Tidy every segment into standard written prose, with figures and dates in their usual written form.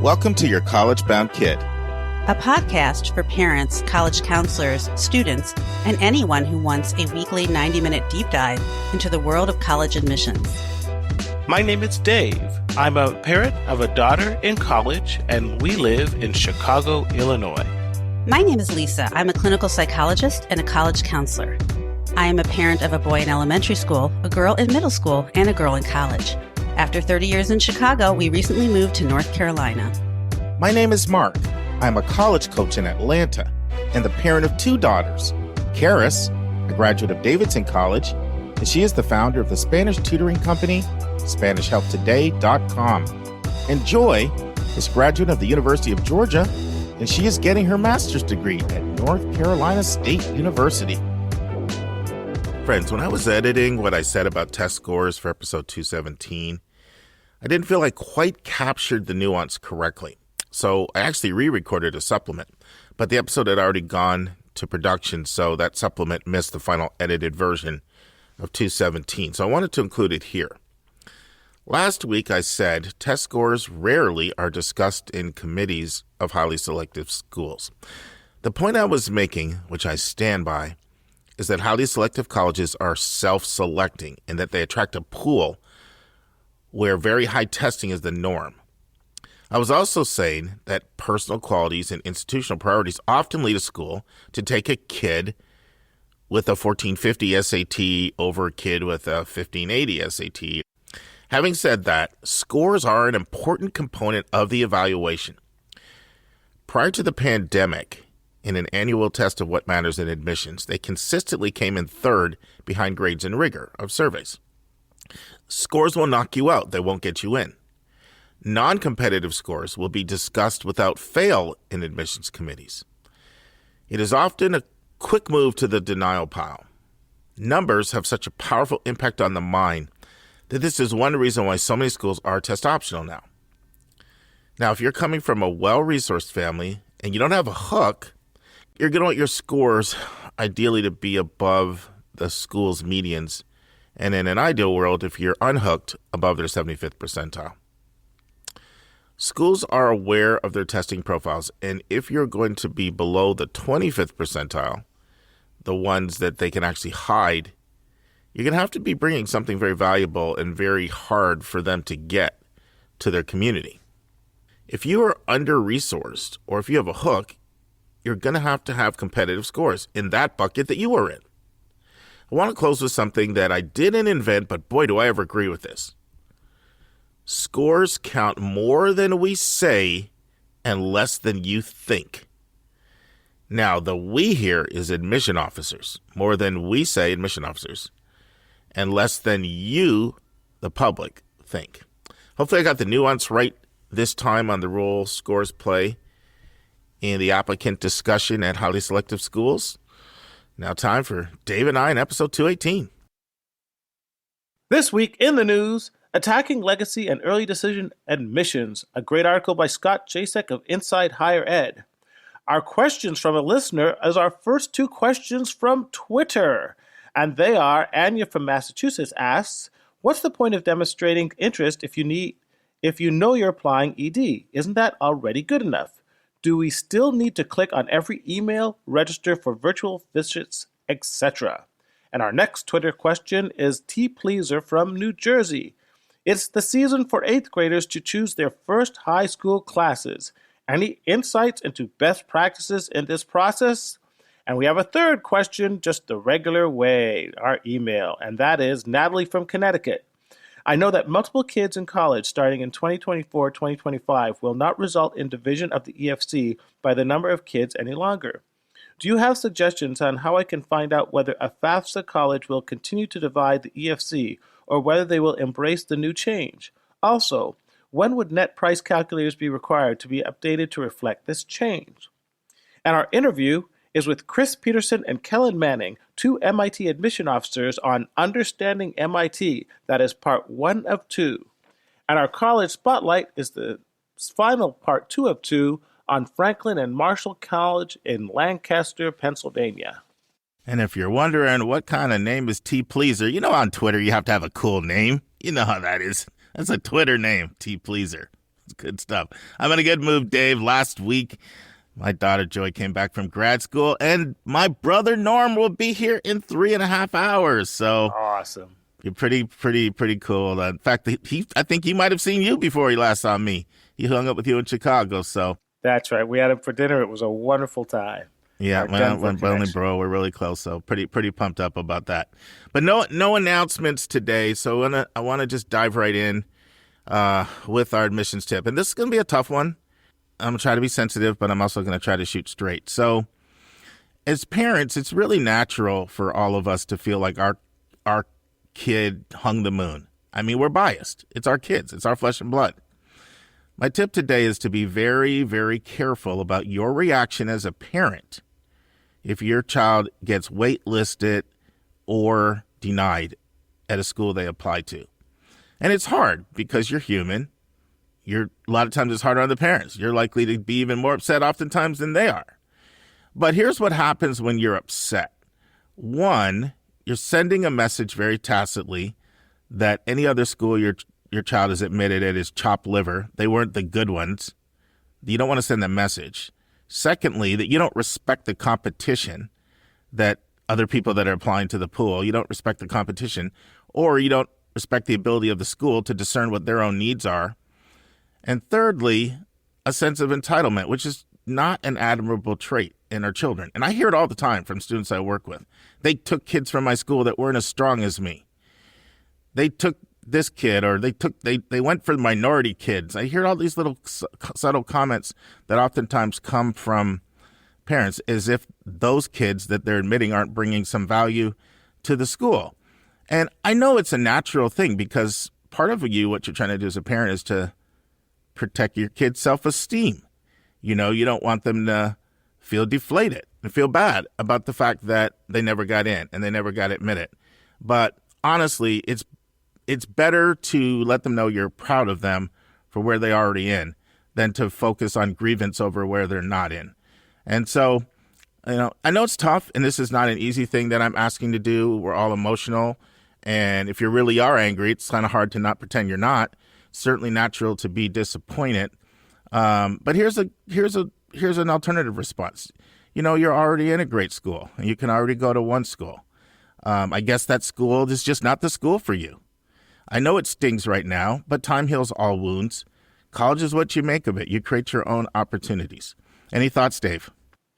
Welcome to Your College Bound Kid, a podcast for parents, college counselors, students, and anyone who wants a weekly 90-minute deep dive into the world of college admissions. My name is Dave. I'm a parent of a daughter in college, and we live in Chicago, Illinois. My name is Lisa. I'm a clinical psychologist and a college counselor. I am a parent of a boy in elementary school, a girl in middle school, and a girl in college. After 30 years in Chicago, we recently moved to North Carolina. My name is Mark. I'm a college coach in Atlanta and the parent of two daughters. Karis, a graduate of Davidson College, and she is the founder of the Spanish tutoring company, SpanishHelpToday.com. And Joy is a graduate of the University of Georgia, and she is getting her master's degree at North Carolina State University. Friends, when I was editing what I said about test scores for episode 217, I didn't feel I quite captured the nuance correctly. So I actually re-recorded a supplement, but the episode had already gone to production, so that supplement missed the final edited version of 217. So I wanted to include it here. Last week I said test scores rarely are discussed in committees of highly selective schools. The point I was making, which I stand by, is that highly selective colleges are self-selecting and that they attract a pool where very high testing is the norm. I was also saying that personal qualities and institutional priorities often lead a school to take a kid with a 1450 SAT over a kid with a 1580 SAT. Having said that, scores are an important component of the evaluation. Prior to the pandemic, in an annual test of what matters in admissions, they consistently came in third behind grades and rigor of surveys. Scores will knock you out. They won't get you in. Non-competitive scores will be discussed without fail in admissions committees. It is often a quick move to the denial pile. Numbers have such a powerful impact on the mind that this is one reason why so many schools are test optional now. Now, if you're coming from a well-resourced family and you don't have a hook, you're going to want your scores ideally to be above the school's medians, and in an ideal world, if you're unhooked, above their 75th percentile. Schools are aware of their testing profiles, and if you're going to be below the 25th percentile, the ones that they can actually hide, you're going to have to be bringing something very valuable and very hard for them to get to their community. If you are under-resourced or if you have a hook, you're going to have competitive scores in that bucket that you are in. I want to close with something that I didn't invent, but boy, do I ever agree with this. Scores count more than we say and less than you think. Now, the we here is admission officers, more than we say admission officers, and less than you, the public, think. Hopefully I got the nuance right this time on the role scores play in the applicant discussion at highly selective schools. Now time for Dave and I in episode 218. This week in the news, Attacking Legacy and Early Decision Admissions, a great article by Scott Jaschik of Inside Higher Ed. Our questions from a listener is our first two questions from Twitter. And they are, Anya from Massachusetts asks, what's the point of demonstrating interest if you know you're applying ED? Isn't that already good enough? Do we still need to click on every email, register for virtual visits, etc.? And our next Twitter question is T. Pleaser from New Jersey. It's the season for 8th graders to choose their first high school classes. Any insights into best practices in this process? And we have a third question, just the regular way, our email, and that is Natalie from Connecticut. I know that multiple kids in college starting in 2024-2025 will not result in division of the EFC by the number of kids any longer. Do you have suggestions on how I can find out whether a FAFSA college will continue to divide the EFC or whether they will embrace the new change? Also, when would net price calculators be required to be updated to reflect this change? And our interview is with Peterson and Kellen Manning, two MIT admission officers on Understanding MIT. That is part 1 of 2. And our college spotlight is the final part 2 of 2 on Franklin and Marshall College in Lancaster, Pennsylvania. And if you're wondering what kind of name is T. Pleaser, on Twitter you have to have a cool name. You know how that is. That's a Twitter name, T. Pleaser. It's good stuff. I'm in a good mood, Dave. Last week, my daughter Joy came back from grad school, and my brother Norm will be here in 3.5 hours. So awesome. You're pretty cool. In fact, I think he might have seen you before he last saw me. He hung up with you in Chicago, so. That's right. We had him for dinner. It was a wonderful time. Yeah, only bro, we're really close, so pretty pumped up about that. But no announcements today, so I want to just dive right in with our admissions tip. And this is going to be a tough one. I'm going to try to be sensitive, but I'm also going to try to shoot straight. So as parents, it's really natural for all of us to feel like our kid hung the moon. I mean, we're biased. It's our kids. It's our flesh and blood. My tip today is to be very, very careful about your reaction as a parent if your child gets waitlisted or denied at a school they apply to. And it's hard because you're human. A lot of times it's harder on the parents. You're likely to be even more upset oftentimes than they are. But here's what happens when you're upset. One, you're sending a message very tacitly that any other school your child is admitted at is chopped liver. They weren't the good ones. You don't want to send that message. Secondly, that you don't respect the competition, that other people that are applying to the pool, you don't respect the competition, or you don't respect the ability of the school to discern what their own needs are. And thirdly, a sense of entitlement, which is not an admirable trait in our children. And I hear it all the time from students I work with. They took kids from my school that weren't as strong as me. They took this kid, or they went for minority kids. I hear all these little subtle comments that oftentimes come from parents as if those kids that they're admitting aren't bringing some value to the school. And I know it's a natural thing because part of what you're trying to do as a parent is to protect your kid's self-esteem. You don't want them to feel deflated and feel bad about the fact that they never got in and they never got admitted. But honestly, it's better to let them know you're proud of them for where they're already in than to focus on grievance over where they're not in. And so, I know it's tough, and this is not an easy thing that I'm asking to do. We're all emotional, and if you really are angry, it's kind of hard to not pretend you're not. It's certainly natural to be disappointed. But here's an alternative response. You're already in a great school, and you can already go to one school. I guess that school is just not the school for you. I know it stings right now, but time heals all wounds. College is what you make of it. You create your own opportunities. Any thoughts, Dave?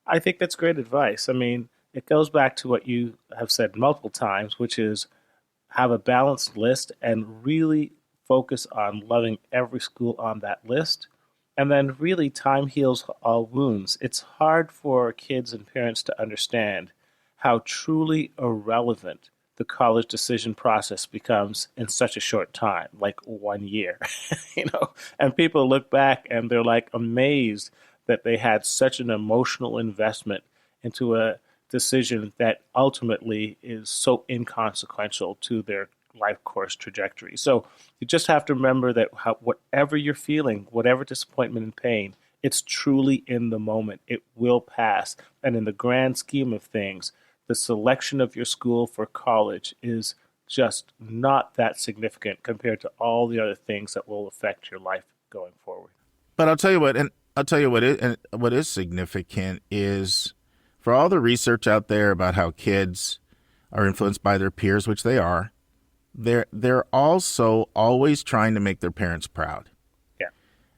I think that's great advice. I mean, it goes back to what you have said multiple times, which is have a balanced list and really focus on loving every school on that list. And then really time heals all wounds. It's hard for kids and parents to understand how truly irrelevant the college decision process becomes in such a short time, like 1 year, and people look back and they're like amazed that they had such an emotional investment into a decision that ultimately is so inconsequential to their life course trajectory. So you just have to remember that whatever you're feeling, whatever disappointment and pain, it's truly in the moment. It will pass. And in the grand scheme of things, the selection of your school for college is just not that significant compared to all the other things that will affect your life going forward. But I'll tell you what is significant is for all the research out there about how kids are influenced by their peers, which they are, they're also always trying to make their parents proud. Yeah.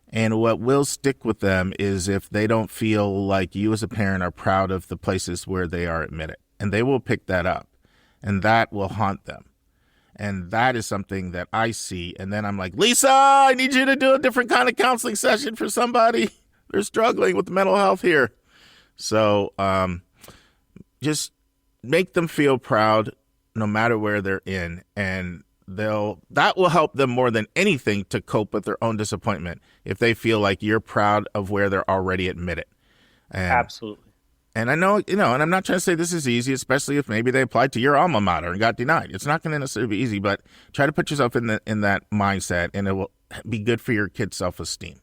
And what will stick with them is if they don't feel like you as a parent are proud of the places where they are admitted. And they will pick that up, and that will haunt them. And that is something that I see. And then I'm like, Lisa, I need you to do a different kind of counseling session for somebody. They're struggling with mental health here. So just make them feel proud no matter where they're in. And that will help them more than anything to cope with their own disappointment if they feel like you're proud of where they're already admitted. Absolutely. And I know, and I'm not trying to say this is easy, especially if maybe they applied to your alma mater and got denied. It's not going to necessarily be easy, but try to put yourself in that mindset, and it will be good for your kid's self-esteem.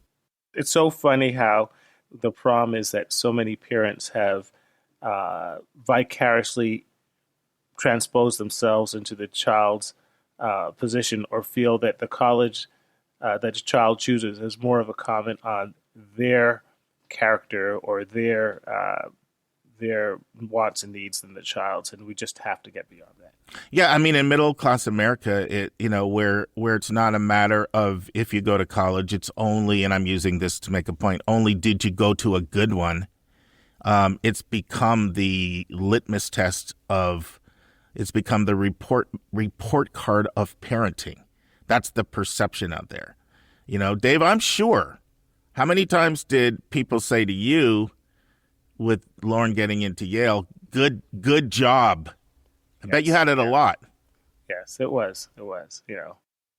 It's so funny how the problem is that so many parents have vicariously transposed themselves into the child's position or feel that the college that a child chooses is more of a comment on their character or their wants and needs than the child's, and we just have to get beyond that. Yeah, I mean, in middle class America, where it's not a matter of if you go to college, it's only, and I'm using this to make a point, only did you go to a good one. It's become the litmus test it's become the report card of parenting. That's the perception out there. Dave, I'm sure. How many times did people say to you, with Lauren getting into Yale, good job? I bet you had it a lot. Yes, it was.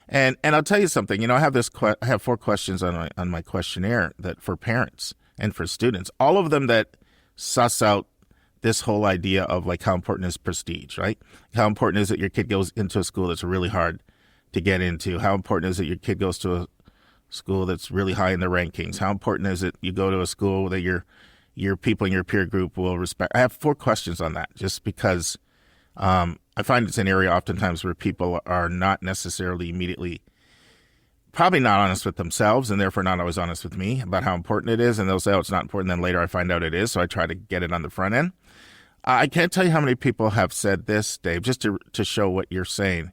And I'll tell you something. I have 4 questions on my questionnaire that for parents and for students. All of them that suss out this whole idea of like how important is prestige, right? How important is it your kid goes into a school that's really hard to get into? How important is it your kid goes to a school that's really high in the rankings? How important is it you go to a school that your people in your peer group will respect? I have 4 questions on that just because I find it's an area oftentimes where people are not necessarily immediately, probably not honest with themselves and therefore not always honest with me about how important it is. And they'll say, oh, it's not important. Then later I find out it is. So I try to get it on the front end. I can't tell you how many people have said this, Dave, just to show what you're saying.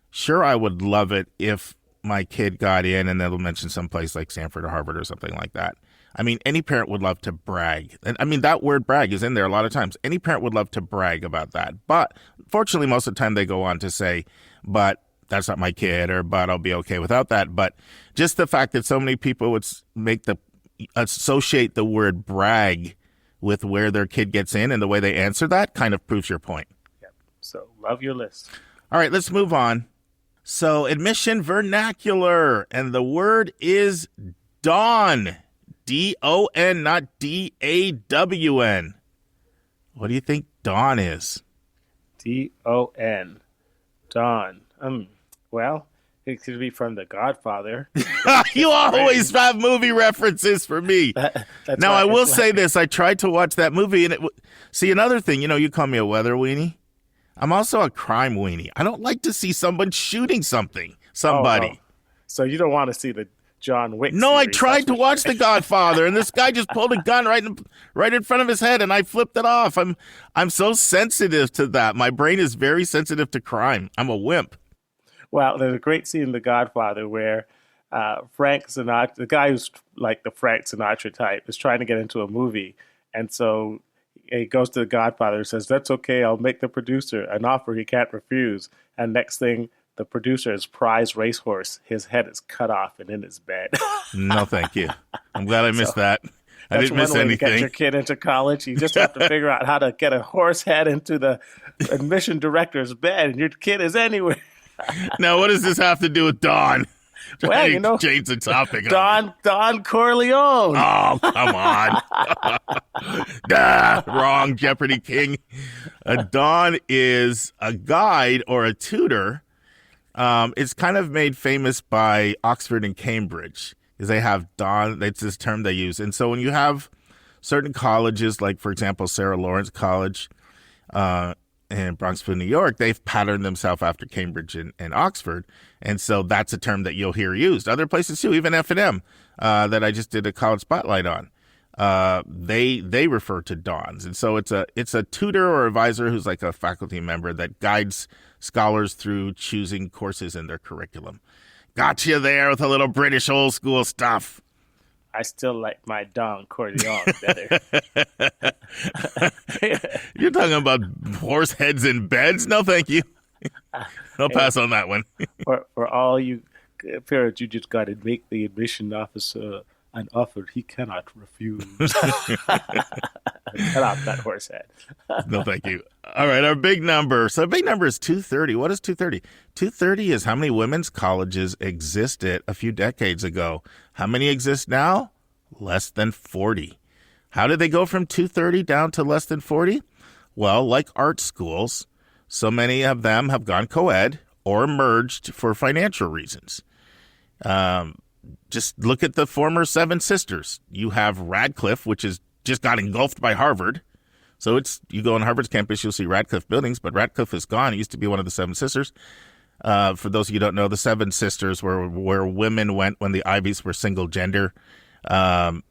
Sure, I would love it if my kid got in, and they'll mention someplace like Stanford or Harvard or something like that. I mean, any parent would love to brag. And I mean, that word brag is in there a lot of times. Any parent would love to brag about that. But fortunately, most of the time they go on to say, but that's not my kid, or but I'll be okay without that. But just the fact that so many people would associate the word brag with where their kid gets in and the way they answer that kind of proves your point. Yep. So love your list. All right, let's move on. So admission vernacular, and the word is dawn. D-O-N, not D-A-W-N. What do you think dawn is? D-O-N. Dawn. Well, it could be from The Godfather. You always have movie references for me. Now, I will say this. I tried to watch that movie, and see, another thing, you call me a weather weenie. I'm also a crime weenie. I don't like to see someone shooting somebody. Oh. So you don't want to see the John Wick No, series, I tried to watch The Godfather, and this guy just pulled a gun right in front of his head, and I flipped it off. I'm so sensitive to that. My brain is very sensitive to crime. I'm a wimp. Well, there's a great scene in The Godfather where Frank Sinatra, the guy who's like the Frank Sinatra type, is trying to get into a movie, and so he goes to The Godfather and says, "That's okay. I'll make the producer an offer he can't refuse." And next thing, the producer's prize racehorse, his head is cut off and in his bed. No, thank you. I'm glad I missed that. I didn't miss one way anything. To get your kid into college. You just have to figure out how to get a horse head into the admission director's bed, and your kid is anywhere. Now, what does this have to do with Dawn? Well, change the topic. Don Corleone. Oh, come on. Wrong, Jeopardy King. A Dawn is a guide or a tutor. It's kind of made famous by Oxford and Cambridge because they have Dawn. It's this term they use. And so when you have certain colleges, like, for example, Sarah Lawrence College in Bronxville, New York, they've patterned themselves after Cambridge and Oxford. And so that's a term that you'll hear used. Other places, too, even F&M that I just did a college spotlight on. They refer to Dawns. And so it's a tutor or advisor who's like a faculty member that guides scholars through choosing courses in their curriculum. Got you there with a little British old school stuff. I still like my Don Corleone better. You're talking about horse heads in beds? No, thank you. I'll pass on that one. For all you parents, you just got to make the admission officer an offer he cannot refuse. Cut off that horse head. No, thank you. All right, our big number. So our big number is 230. What is 230? 230 is how many women's colleges existed a few decades ago. How many exist now? Less than 40. How did they go from 230 down to less than 40? Well, like art schools, so many of them have gone co-ed or merged for financial reasons. Just look at the former Seven Sisters. You have Radcliffe, which is just got engulfed by Harvard. So you go on Harvard's campus, you'll see Radcliffe buildings, but Radcliffe is gone. It used to be one of the Seven Sisters. For those of you who don't know, the Seven Sisters were where women went when the Ivies were single gender. And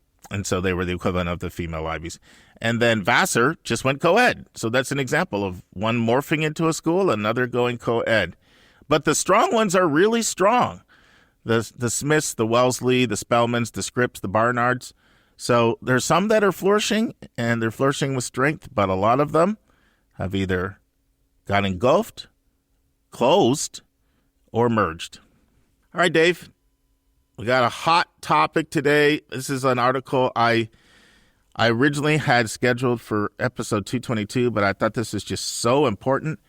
so they were the equivalent of the female Ivies. And then Vassar just went co-ed. So that's an example of one morphing into a school, another going co-ed. But the strong ones are really strong. The Smiths, the Wellesley, the Spellmans, the Scripps, the Barnards. So there's some that are flourishing, and they're flourishing with strength, but a lot of them have either got engulfed, closed, or merged. All right, Dave, we got a hot topic today. This is an article I originally had scheduled for episode 222, but I thought this is just so important.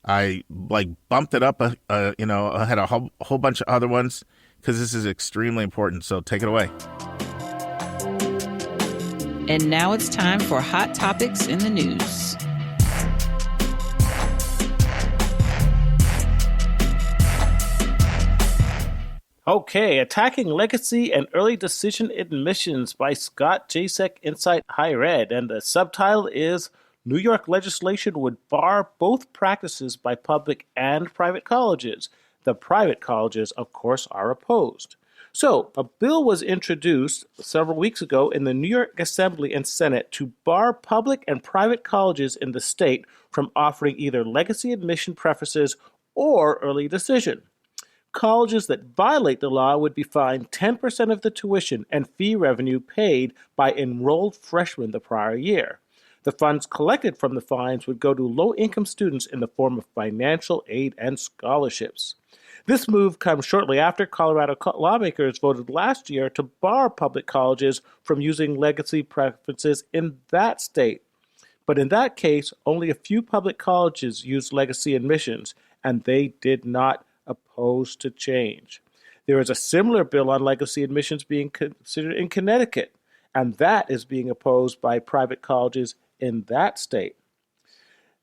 I bumped it up, I had a whole bunch of other ones because this is extremely important. So take it away. And now it's time for Hot Topics in the News. Okay, Attacking Legacy and Early Decision Admissions by Scott Jaschik, Insight Higher Ed. And the subtitle is New York legislation would bar both practices by public and private colleges. The private colleges, of course, are opposed. So, a bill was introduced several weeks ago in the New York Assembly and Senate to bar public and private colleges in the state from offering either legacy admission preferences or early decision. Colleges that violate the law would be fined 10% of the tuition and fee revenue paid by enrolled freshmen the prior year. The funds collected from the fines would go to low-income students in the form of financial aid and scholarships. This move comes shortly after Colorado lawmakers voted last year to bar public colleges from using legacy preferences in that state. But in that case, only a few public colleges used legacy admissions, and they did not oppose to change. There is a similar bill on legacy admissions being considered in Connecticut, and that is being opposed by private colleges in that state.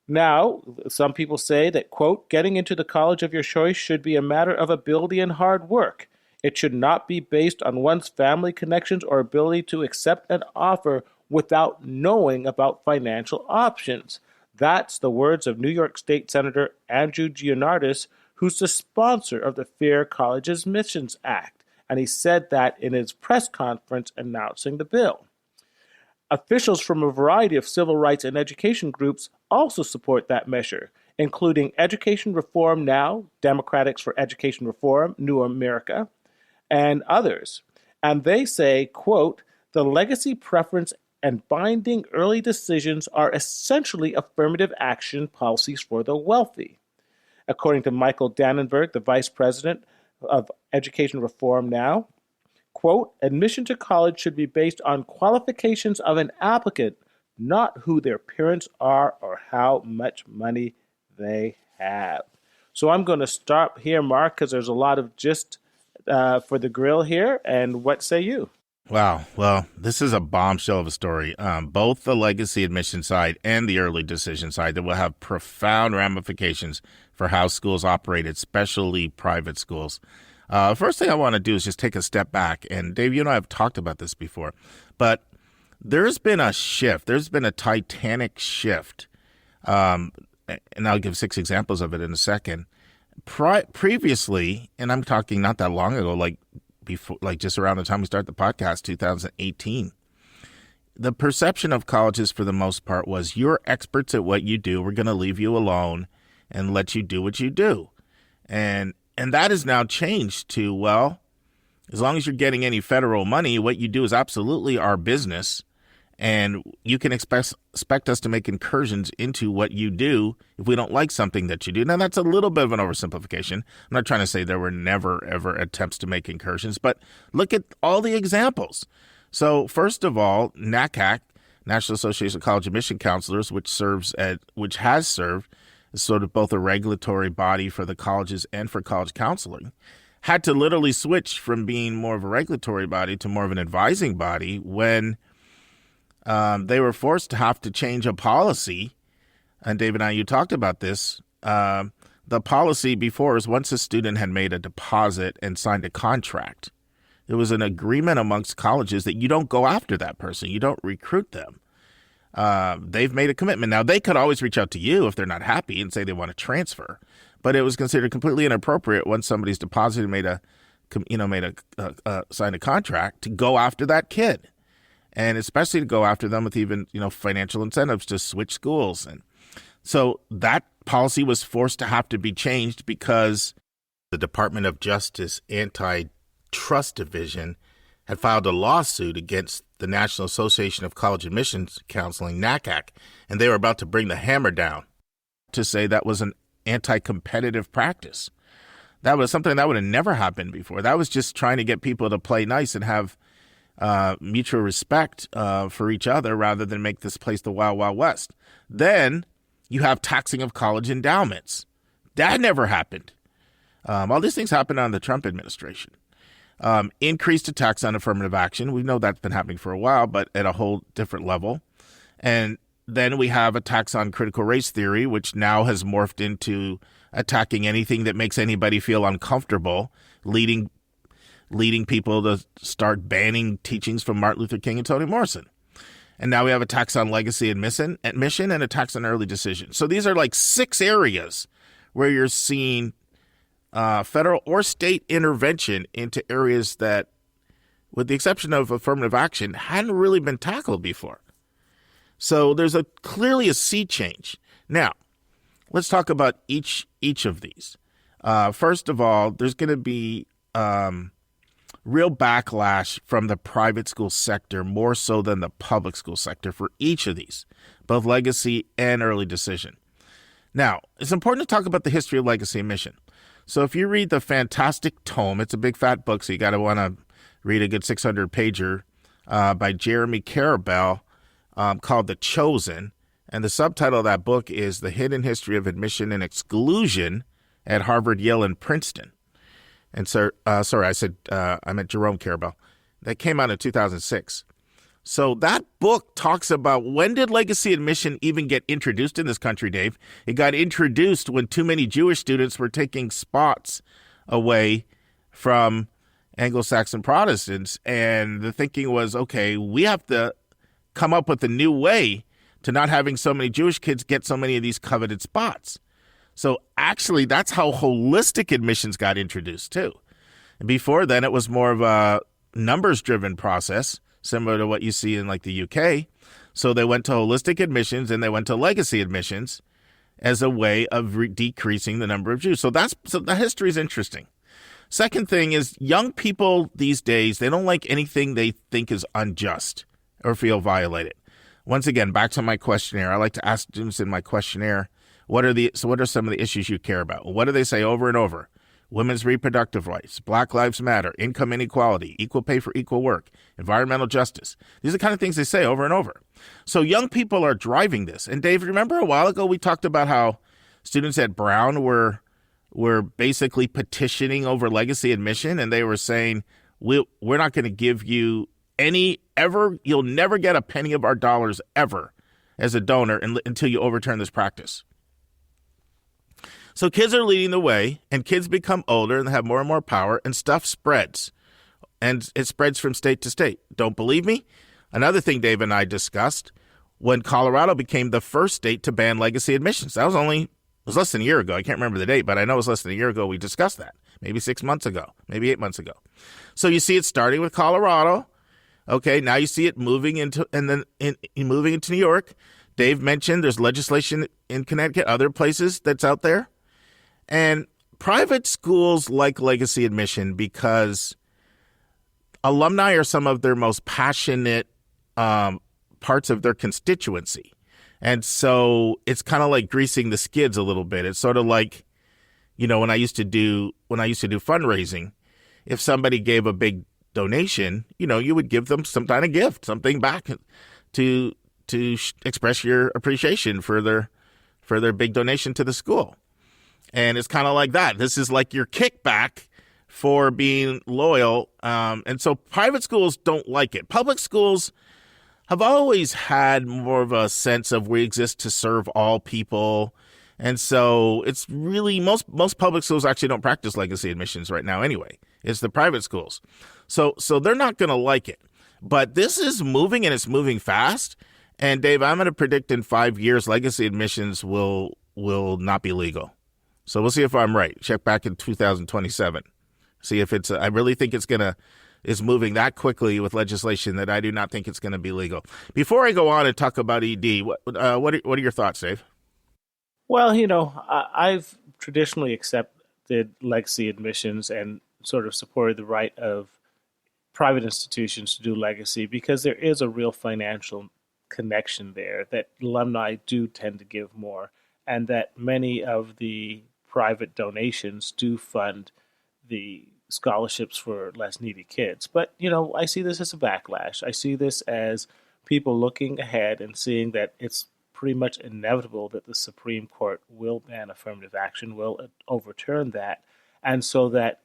Now, some people say that, quote, getting into the college of your choice should be a matter of ability and hard work. It should not be based on one's family connections or ability to accept an offer without knowing about financial options. That's the words of New York State Senator Andrew Gianardis, who's the sponsor of the Fair College Admissions Act, and he said that in his press conference announcing the bill. Officials from a variety of civil rights and education groups also support that measure, including Education Reform Now, Democrats for Education Reform, New America, and others. And they say, quote, the legacy preference and binding early decisions are essentially affirmative action policies for the wealthy. According to Michael Dannenberg, the vice president of Education Reform Now, quote, admission to college should be based on qualifications of an applicant, not who their parents are or how much money they have. So I'm going to stop here, Mark, because there's a lot of gist for the grill here. And what say you? Wow. Well, this is a bombshell of a story. Both the legacy admission side and the early decision side that will have profound ramifications for how schools operate, especially private schools. First thing I want to do is just take a step back. And Dave, you and I have talked about this before, but there's been a shift. There's been a titanic shift. And I'll give 6 examples of it in a second. Previously, and I'm talking not that long ago, before, just around the time we started the podcast, 2018, the perception of colleges for the most part was you're experts at what you do. We're going to leave you alone and let you do what you do. And that has now changed to, well, as long as you're getting any federal money, what you do is absolutely our business. And you can expect us to make incursions into what you do if we don't like something that you do. Now, that's a little bit of an oversimplification. I'm not trying to say there were never, ever attempts to make incursions, but look at all the examples. So, first of all, NACAC, National Association of College Admission Counselors, which has served as sort of both a regulatory body for the colleges and for college counseling, had to literally switch from being more of a regulatory body to more of an advising body when they were forced to have to change a policy. And David and I, you talked about this. The policy before is once a student had made a deposit and signed a contract, there was an agreement amongst colleges that you don't go after that person. You don't recruit them. they've made a commitment. Now, they could always reach out to you if they're not happy and say they want to transfer, but it was considered completely inappropriate once somebody's deposited, signed a contract to go after that kid, and especially to go after them with even, financial incentives to switch schools. And so that policy was forced to have to be changed because the Department of Justice Antitrust Division had filed a lawsuit against the National Association of College Admissions Counseling, NACAC, and they were about to bring the hammer down to say that was an anti-competitive practice. That was something that would have never happened before. That was just trying to get people to play nice and have mutual respect for each other rather than make this place the Wild Wild West. Then you have taxing of college endowments. That never happened. All these things happened under the Trump administration. Increased tax on affirmative action. We know that's been happening for a while, but at a whole different level. And then we have a tax on critical race theory, which now has morphed into attacking anything that makes anybody feel uncomfortable, leading people to start banning teachings from Martin Luther King and Toni Morrison. And now we have a tax on legacy admission and a tax on early decision. So these are like 6 areas where you're seeing federal or state intervention into areas that, with the exception of affirmative action, hadn't really been tackled before. So there's clearly a sea change. Now, let's talk about each of these. First of all, there's going to be real backlash from the private school sector, more so than the public school sector for each of these, both legacy and early decision. Now, it's important to talk about the history of legacy admission. So if you read the fantastic tome, it's a big fat book, so you got to want to read a good 600-pager by Jeremy Carabell called The Chosen. And the subtitle of that book is The Hidden History of Admission and Exclusion at Harvard, Yale, and Princeton. And I meant Jerome Carabell. That came out in 2006. So that book talks about, when did legacy admission even get introduced in this country, Dave? It got introduced when too many Jewish students were taking spots away from Anglo-Saxon Protestants. And the thinking was, okay, we have to come up with a new way to not having so many Jewish kids get so many of these coveted spots. So actually, that's how holistic admissions got introduced too. And before then, it was more of a numbers-driven process, similar to what you see in like the UK. So they went to holistic admissions and they went to legacy admissions as a way of decreasing the number of Jews. So the history is interesting. Second thing is, young people these days, they don't like anything they think is unjust or feel violated. Once again, back to my questionnaire. I like to ask students in my questionnaire, what are some of the issues you care about? Well, what do they say over and over? Women's reproductive rights, Black Lives Matter, income inequality, equal pay for equal work, environmental justice. These are the kind of things they say over and over. So young people are driving this. And Dave, remember a while ago we talked about how students at Brown were basically petitioning over legacy admission, and they were saying, we're not going to give you you'll never get a penny of our dollars ever as a donor until you overturn this practice. So kids are leading the way, and kids become older and they have more and more power, and stuff spreads. And it spreads from state to state. Don't believe me? Another thing Dave and I discussed, when Colorado became the first state to ban legacy admissions. That was less than a year ago. I can't remember the date, but I know it was less than a year ago we discussed that. Maybe 6 months ago, maybe 8 months ago. So you see it starting with Colorado. Okay, now you see it moving into New York. Dave mentioned there's legislation in Connecticut, other places that's out there. And private schools like legacy admission because alumni are some of their most passionate parts of their constituency. And so it's kind of like greasing the skids a little bit. It's sort of like, when I used to do fundraising, if somebody gave a big donation, you would give them some kind of gift, something back to express your appreciation for their big donation to the school. And it's kind of like that. This is like your kickback for being loyal. And so private schools don't like it. Public schools have always had more of a sense of we exist to serve all people. And so it's really most public schools actually don't practice legacy admissions right now anyway. It's the private schools. So they're not going to like it. But this is moving, and it's moving fast. And Dave, I'm going to predict in 5 years, legacy admissions will not be legal. So we'll see if I'm right. Check back in 2027. See if it's. I really think is moving that quickly with legislation that I do not think it's going to be legal. Before I go on and talk about ED, what are your thoughts, Dave? Well, I've traditionally accepted legacy admissions and sort of supported the right of private institutions to do legacy because there is a real financial connection there that alumni do tend to give more, and that many of the private donations do fund the scholarships for less needy kids. But, I see this as a backlash. I see this as people looking ahead and seeing that it's pretty much inevitable that the Supreme Court will ban affirmative action, will overturn that. And so that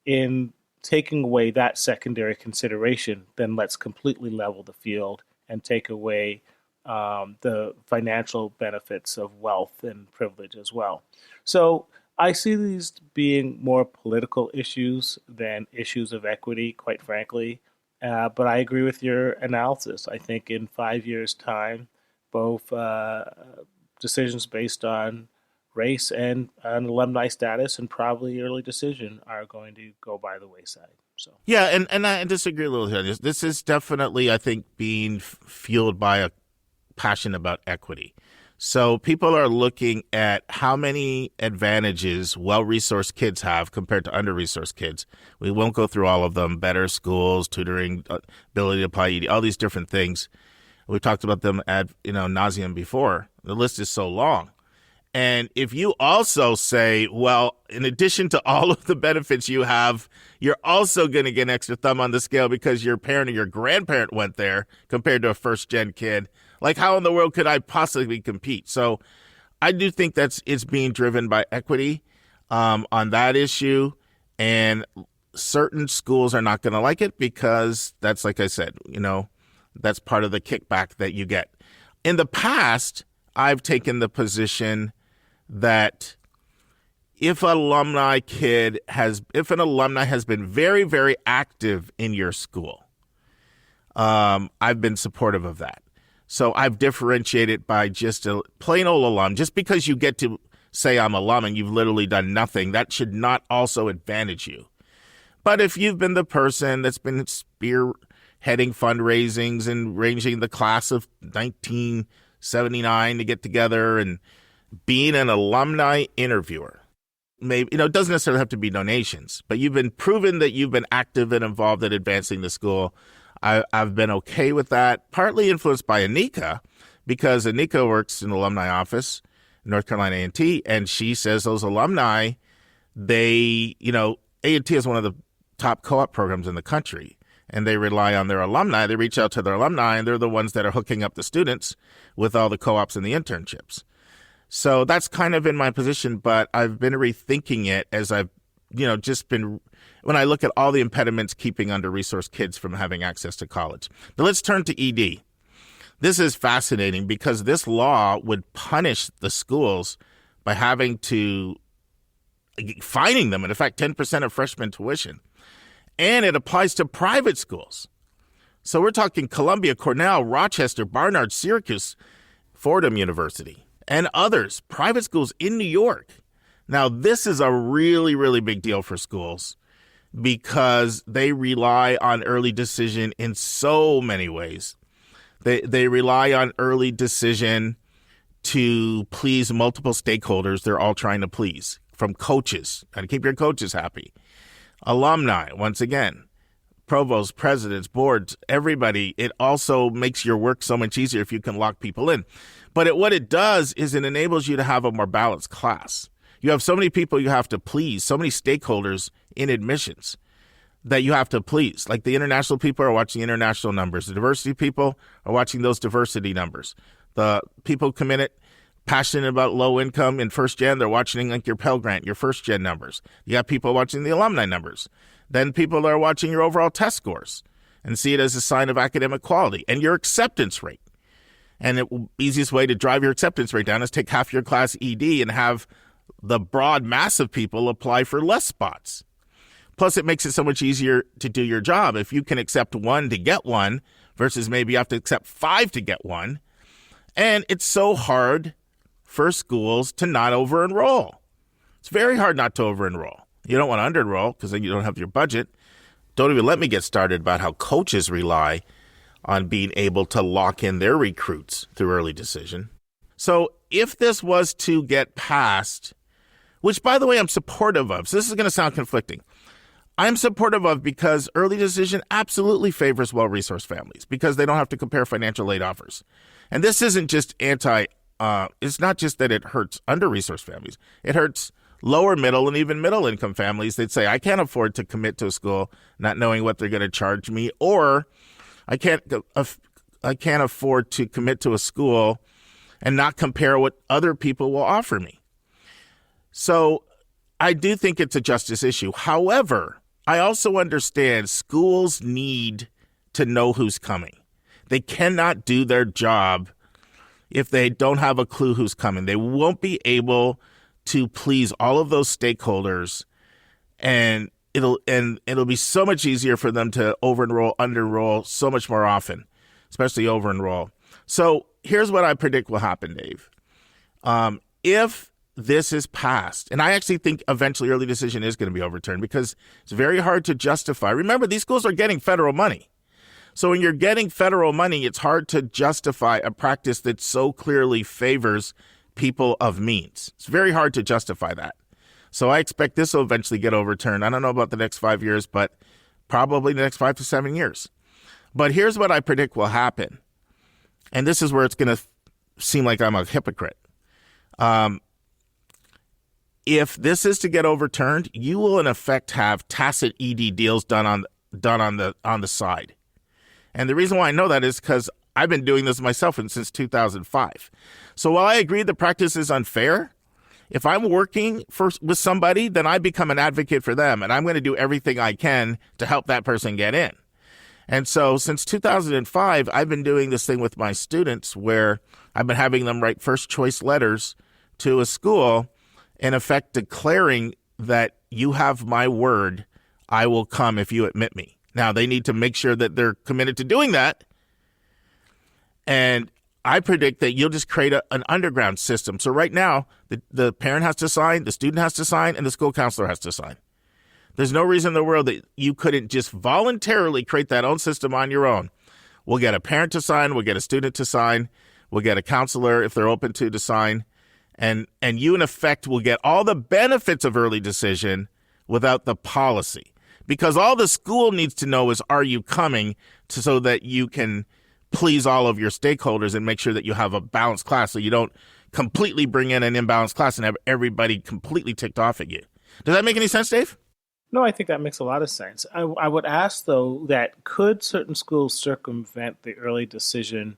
in taking away that secondary consideration, then let's completely level the field and take away the financial benefits of wealth and privilege as well. So I see these being more political issues than issues of equity, quite frankly. But I agree with your analysis. I think in 5 years' time, both decisions based on race and on alumni status and probably early decision are going to go by the wayside. So yeah, and I disagree a little here. This is definitely, I think, being fueled by a passion about equity. So people are looking at how many advantages well-resourced kids have compared to under-resourced kids. We won't go through all of them. Better schools, tutoring, ability to apply ED, all these different things. We've talked about them ad nauseum before. The list is so long. And if you also say, well, in addition to all of the benefits you have, you're also going to get an extra thumb on the scale because your parent or your grandparent went there compared to a first-gen kid, like how in the world could I possibly compete? So I do think it's being driven by equity on that issue. And certain schools are not going to like it because that's, like I said, that's part of the kickback that you get. In the past, I've taken the position that if an alumni has been very, very active in your school, I've been supportive of that. So I've differentiated by just a plain old alum. Just because you get to say I'm alum and you've literally done nothing, that should not also advantage you. But if you've been the person that's been spearheading fundraisings and arranging the class of 1979 to get together and being an alumni interviewer, maybe, it doesn't necessarily have to be donations, but you've been proven that you've been active and involved in advancing the school. I've been okay with that, partly influenced by Anika, because Anika works in the alumni office, North Carolina A&T, and she says those alumni, A&T is one of the top co-op programs in the country, and they rely on their alumni. They reach out to their alumni, and they're the ones that are hooking up the students with all the co-ops and the internships. So that's kind of in my position, but I've been rethinking it as I've, just been, when I look at all the impediments keeping under-resourced kids from having access to college. Now let's turn to ED. This is fascinating because this law would punish the schools by fining them, in fact, 10% of freshman tuition. And it applies to private schools. So we're talking Columbia, Cornell, Rochester, Barnard, Syracuse, Fordham University, and others, private schools in New York. Now, this is a really, really big deal for schools because they rely on early decision in so many ways. They rely on early decision to please multiple stakeholders they're all trying to please, from coaches, got to keep your coaches happy, alumni, once again, provosts, presidents, boards, everybody. It also makes your work so much easier if you can lock people in. But what it does is it enables you to have a more balanced class. You have so many people you have to please, so many stakeholders in admissions that you have to please. Like the international people are watching international numbers. The diversity people are watching those diversity numbers. The people committed, passionate about low income in first gen, they're watching like your Pell Grant, your first gen numbers. You have people watching the alumni numbers. Then people are watching your overall test scores and see it as a sign of academic quality and your acceptance rate. And the easiest way to drive your acceptance rate down is take half your class ED and have the broad mass of people apply for less spots. Plus, it makes it so much easier to do your job. If you can accept one to get one versus maybe you have to accept 5 to get one, And it's so hard for schools to not over-enroll. It's very hard not to over-enroll. You don't want to under-enroll because then you don't have your budget. Don't even let me get started about how coaches rely on being able to lock in their recruits through early decision. So if this was to get passed, which, by the way, I'm supportive of, so this is going to sound conflicting. I'm supportive of because early decision absolutely favors well-resourced families because they don't have to compare financial aid offers. And this isn't just it's not just that it hurts under-resourced families. It hurts lower middle and even middle-income families. They'd say, I can't afford to commit to a school not knowing what they're going to charge me, or I can't afford to commit to a school and not compare what other people will offer me. So I do think it's a justice issue. However, I also understand schools need to know who's coming. They cannot do their job if they don't have a clue who's coming. They won't be able to please all of those stakeholders, and it'll be so much easier for them to over-enroll, under-enroll so much more often, especially over-enroll. So here's what I predict will happen, Dave. If this is passed, and I actually think eventually early decision is going to be overturned because it's very hard to justify. Remember, these schools are getting federal money. So when you're getting federal money, it's hard to justify a practice that so clearly favors people of means. It's very hard to justify that. So I expect this will eventually get overturned. I don't know about the next 5 years, but probably the next 5 to 7 years. But here's what I predict will happen. And this is where it's going to seem like I'm a hypocrite. If this is to get overturned, you will in effect have tacit ED deals done on the side. And the reason why I know that is because I've been doing this myself since 2005. So while I agree the practice is unfair, if I'm working with somebody, then I become an advocate for them, and I'm going to do everything I can to help that person get in. And so since 2005, I've been doing this thing with my students where I've been having them write first choice letters to a school, in effect declaring that you have my word, I will come if you admit me. Now, they need to make sure that they're committed to doing that. And I predict that you'll just create an underground system. So right now, the parent has to sign, the student has to sign, and the school counselor has to sign. There's no reason in the world that you couldn't just voluntarily create that own system on your own. We'll get a parent to sign, we'll get a student to sign, we'll get a counselor, if they're open to sign, and you, in effect, will get all the benefits of early decision without the policy. Because all the school needs to know is, are you coming, so that you can please all of your stakeholders and make sure that you have a balanced class so you don't completely bring in an imbalanced class and have everybody completely ticked off at you. Does that make any sense, Dave? No, I think that makes a lot of sense. I would ask, though, that could certain schools circumvent the early decision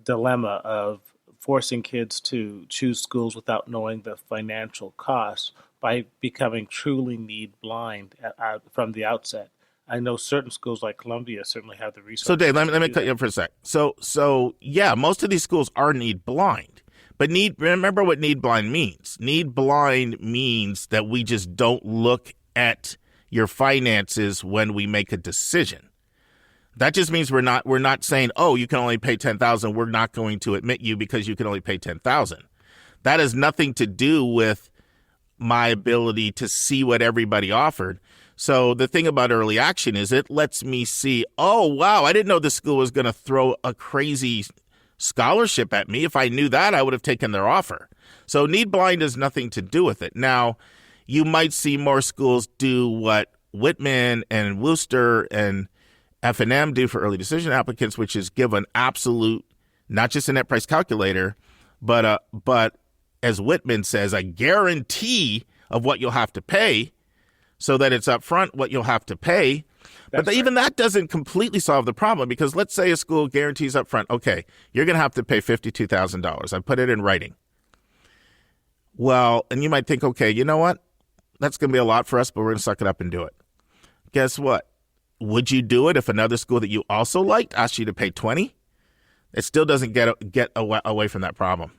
dilemma of forcing kids to choose schools without knowing the financial costs by becoming truly need blind from the outset? I know certain schools like Columbia certainly have the resources. So, Dave, let me cut you up for a sec. So yeah, most of these schools are need blind. But remember what need blind means. Need blind means that we just don't look at your finances when we make a decision. That just means we're not saying, oh, you can only pay $10,000. We're not going to admit you because you can only pay $10,000. That has nothing to do with my ability to see what everybody offered. So the thing about early action is it lets me see, oh, wow, I didn't know this school was going to throw a crazy scholarship at me. If I knew that, I would have taken their offer. So need blind has nothing to do with it. Now, you might see more schools do what Whitman and Worcester and F&M do for early decision applicants, which is give an absolute, not just a net price calculator, but as Whitman says, a guarantee of what you'll have to pay so that it's up front what you'll have to pay. But even that doesn't completely solve the problem, because let's say a school guarantees up front, okay, you're going to have to pay $52,000. I put it in writing. Well, and you might think, okay, you know what? That's going to be a lot for us, but we're going to suck it up and do it. Guess what? Would you do it if another school that you also liked asked you to pay $20,000? It still doesn't get away from that problem.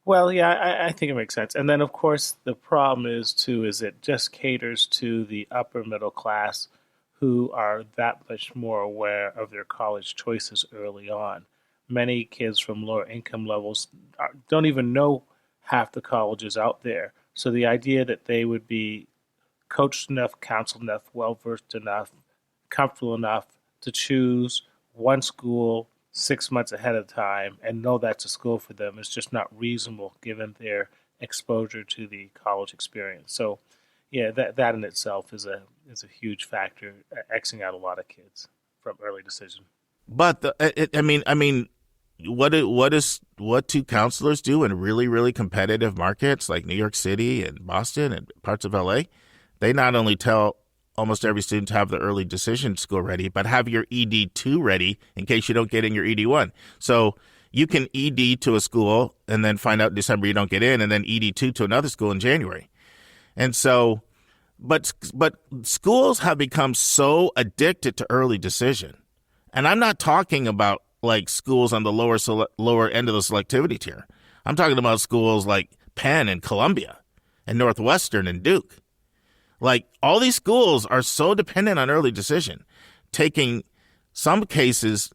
Well, yeah, I think it makes sense. And then, of course, the problem is it just caters to the upper middle class who are that much more aware of their college choices early on. many kids from lower income levels don't even know half the colleges out there. So the idea that they would be coached enough, counseled enough, well-versed enough, comfortable enough to choose one school 6 months ahead of time and know that's a school for them is just not reasonable given their exposure to the college experience. So, yeah, that in itself is a huge factor, Xing out a lot of kids from early decision. But what do counselors do in really, really competitive markets like New York City and Boston and parts of LA? They not only tell almost every student to have the early decision school ready, but have your ED2 ready in case you don't get in your ED1. So you can ED to a school and then find out in December you don't get in, and then ED2 to another school in January. And so, but schools have become so addicted to early decision. And I'm not talking about like schools on the lower end of the selectivity tier. I'm talking about schools like Penn and Columbia and Northwestern and Duke. Like, all these schools are so dependent on early decision, taking some cases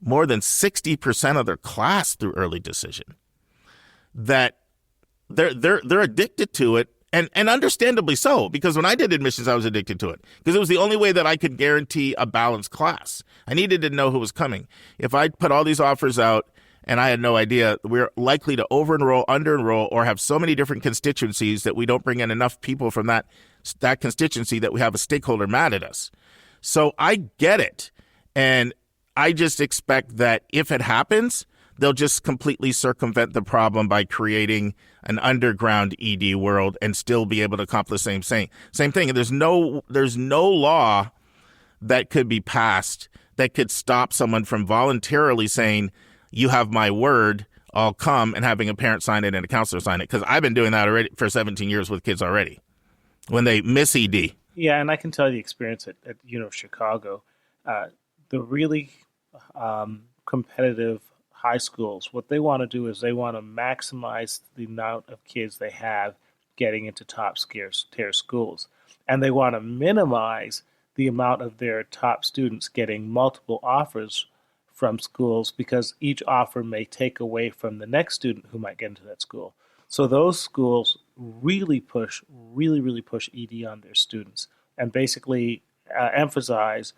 more than 60% of their class through early decision, that they're addicted to it, and understandably so, because when I did admissions, I was addicted to it because it was the only way that I could guarantee a balanced class. I needed to know who was coming. If I put all these offers out and I had no idea, we're likely to over-enroll, under-enroll, or have so many different constituencies that we don't bring in enough people from that constituency that we have a stakeholder mad at us. So I get it. And I just expect that if it happens, they'll just completely circumvent the problem by creating an underground ED world and still be able to accomplish the same thing. And there's no law that could be passed that could stop someone from voluntarily saying, you have my word, I'll come, and having a parent sign it and a counselor sign it. Because I've been doing that already for 17 years with kids already when they miss ED. Yeah, and I can tell you the experience at Chicago. The really competitive high schools, what they want to do is they want to maximize the amount of kids they have getting into top tier schools. And they want to minimize the amount of their top students getting multiple offers from schools because each offer may take away from the next student who might get into that school. So those schools really push ED on their students and basically emphasize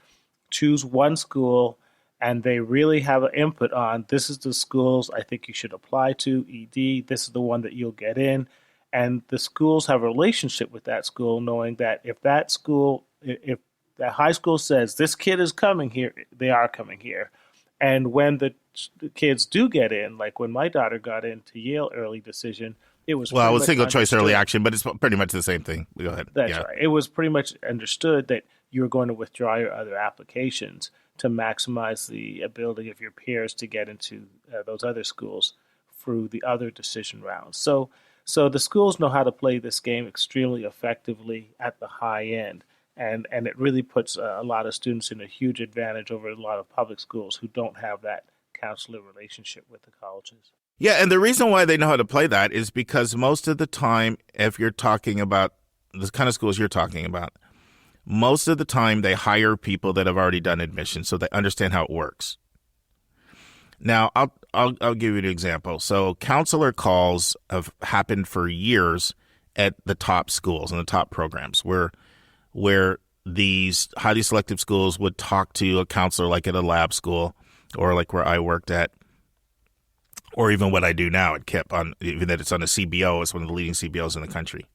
choose one school, and they really have an input on this is the schools I think you should apply to, ED, this is the one that you'll get in. And the schools have a relationship with that school, knowing that if that high school says this kid is coming here, they are coming here. And when the kids do get in, like when my daughter got into Yale early decision, it was single choice early action, but it's pretty much the same thing. Go ahead. That's right. It was pretty much understood that you were going to withdraw your other applications to maximize the ability of your peers to get into those other schools through the other decision rounds. So the schools know how to play this game extremely effectively at the high end. And it really puts a lot of students in a huge advantage over a lot of public schools who don't have that counselor relationship with the colleges. Yeah, and the reason why they know how to play that is because most of the time, if you're talking about the kind of schools you're talking about, most of the time they hire people that have already done admissions so they understand how it works. Now, I'll give you an example. So counselor calls have happened for years at the top schools and the top programs where these highly selective schools would talk to a counselor like at a lab school or like where I worked at, or even what I do now at KIPP, even that it's on a CBO, it's one of the leading CBOs in the country.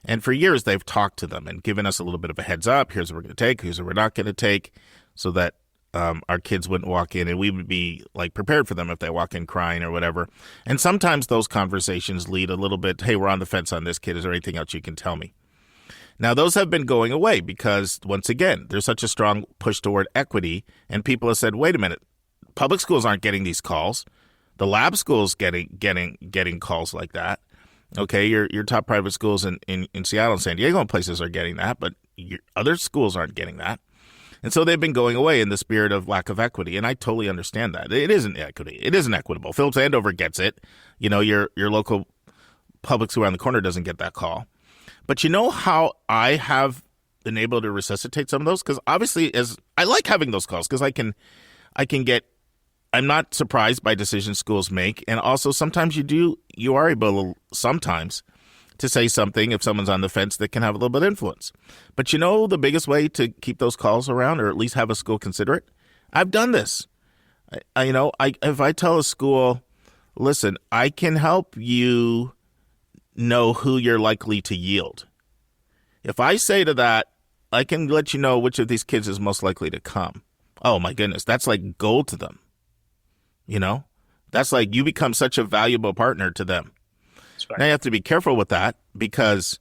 And for years, they've talked to them and given us a little bit of a heads up. Here's what we're going to take, here's what we're not going to take, so that our kids wouldn't walk in and we would be like prepared for them if they walk in crying or whatever. And sometimes those conversations lead a little bit, hey, we're on the fence on this kid. Is there anything else you can tell me? Now, those have been going away because, once again, there's such a strong push toward equity, and people have said, wait a minute, public schools aren't getting these calls. The lab schools getting calls like that. Okay, your top private schools in Seattle and San Diego and places are getting that, but your other schools aren't getting that. And so they've been going away in the spirit of lack of equity, and I totally understand that. It isn't equity. It isn't equitable. Phillips Andover gets it. You know, your local public school around the corner doesn't get that call. But you know how I have been able to resuscitate some of those? Because obviously, as I like having those calls because I can get I'm not surprised by decisions schools make. And also sometimes you are able sometimes to say something if someone's on the fence that can have a little bit of influence. But the biggest way to keep those calls around, or at least have a school consider it, I've done this. If I tell a school, listen, I can help you know who you're likely to yield. If I say to that, I can let you know which of these kids is most likely to come. Oh my goodness, that's like gold to them. That's like you become such a valuable partner to them. That's right. Now you have to be careful with that, because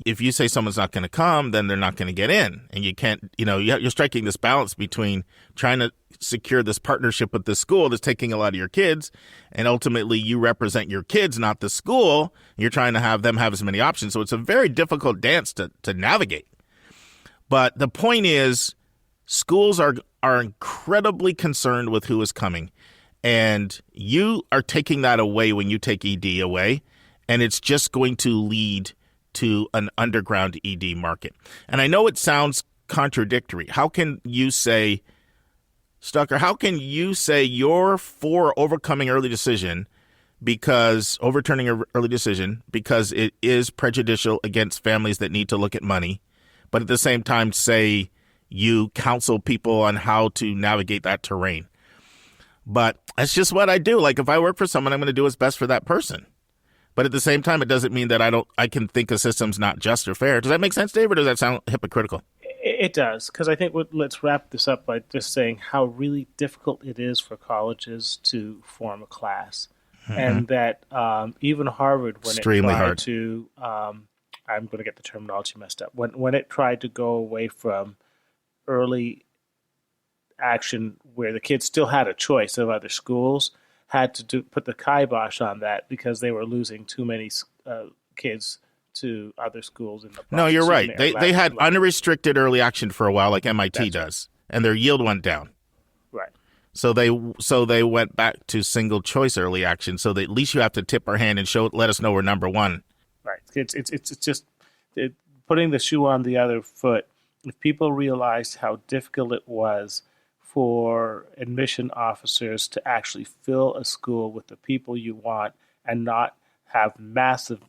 if you say someone's not going to come, then they're not going to get in. And you can't, you're striking this balance between trying to secure this partnership with the school that's taking a lot of your kids, and ultimately you represent your kids, not the school. You're trying to have them have as many options. So it's a very difficult dance to navigate. But the point is, schools are incredibly concerned with who is coming. And you are taking that away when you take ED away, and it's just going to lead to an underground ED market. And I know it sounds contradictory. How can you say, Stucker, how can you say you're for overturning early decision because it is prejudicial against families that need to look at money, but at the same time say you counsel people on how to navigate that terrain? But that's just what I do. Like, if I work for someone, I'm going to do what's best for that person. But at the same time, it doesn't mean that I can think a system's not just or fair. Does that make sense, Dave, or does that sound hypocritical? It does, because I think let's wrap this up by just saying how really difficult it is for colleges to form a class. Mm-hmm. And that even Harvard, when Extremely it tried hard. to, I'm going to get the terminology messed up, when it tried to go away from early action where the kids still had a choice of other schools, had to put the kibosh on that because they were losing too many kids to other schools in the process. No, you're right. They had unrestricted early action for a while, like MIT does, and their yield went down. Right. So they went back to single choice early action. So that at least you have to tip our hand and let us know we're number one. Right. It's just putting the shoe on the other foot. If people realized how difficult it was for admission officers to actually fill a school with the people you want and not have massive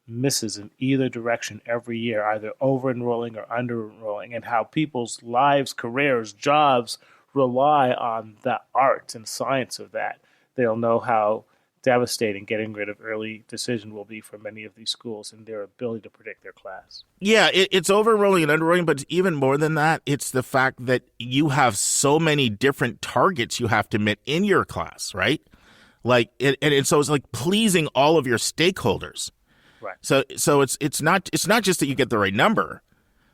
misses in either direction every year, either over-enrolling or under-enrolling, and how people's lives, careers, jobs rely on the art and science of that, they'll know how devastating getting rid of early decision will be for many of these schools and their ability to predict their class. Yeah, it's over-enrolling and under-enrolling, but even more than that, it's the fact that you have so many different targets you have to meet in your class, right? So it's like pleasing all of your stakeholders. Right. So it's not just that you get the right number.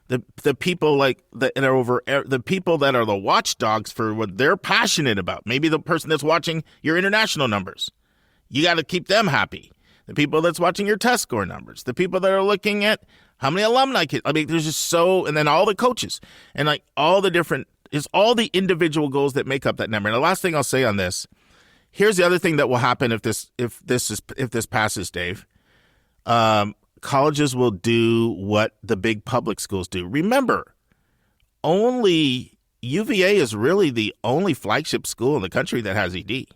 The people the people that are the watchdogs for what they're passionate about. Maybe the person that's watching your international numbers. You got to keep them happy. The people that's watching your test score numbers. The people that are looking at how many alumni kids. I mean, there's just and then all the coaches and like all the individual goals that make up that number. And the last thing I'll say on this, here's the other thing that will happen if this passes, Dave. Colleges will do what the big public schools do. Remember, only UVA is really the only flagship school in the country that has ED.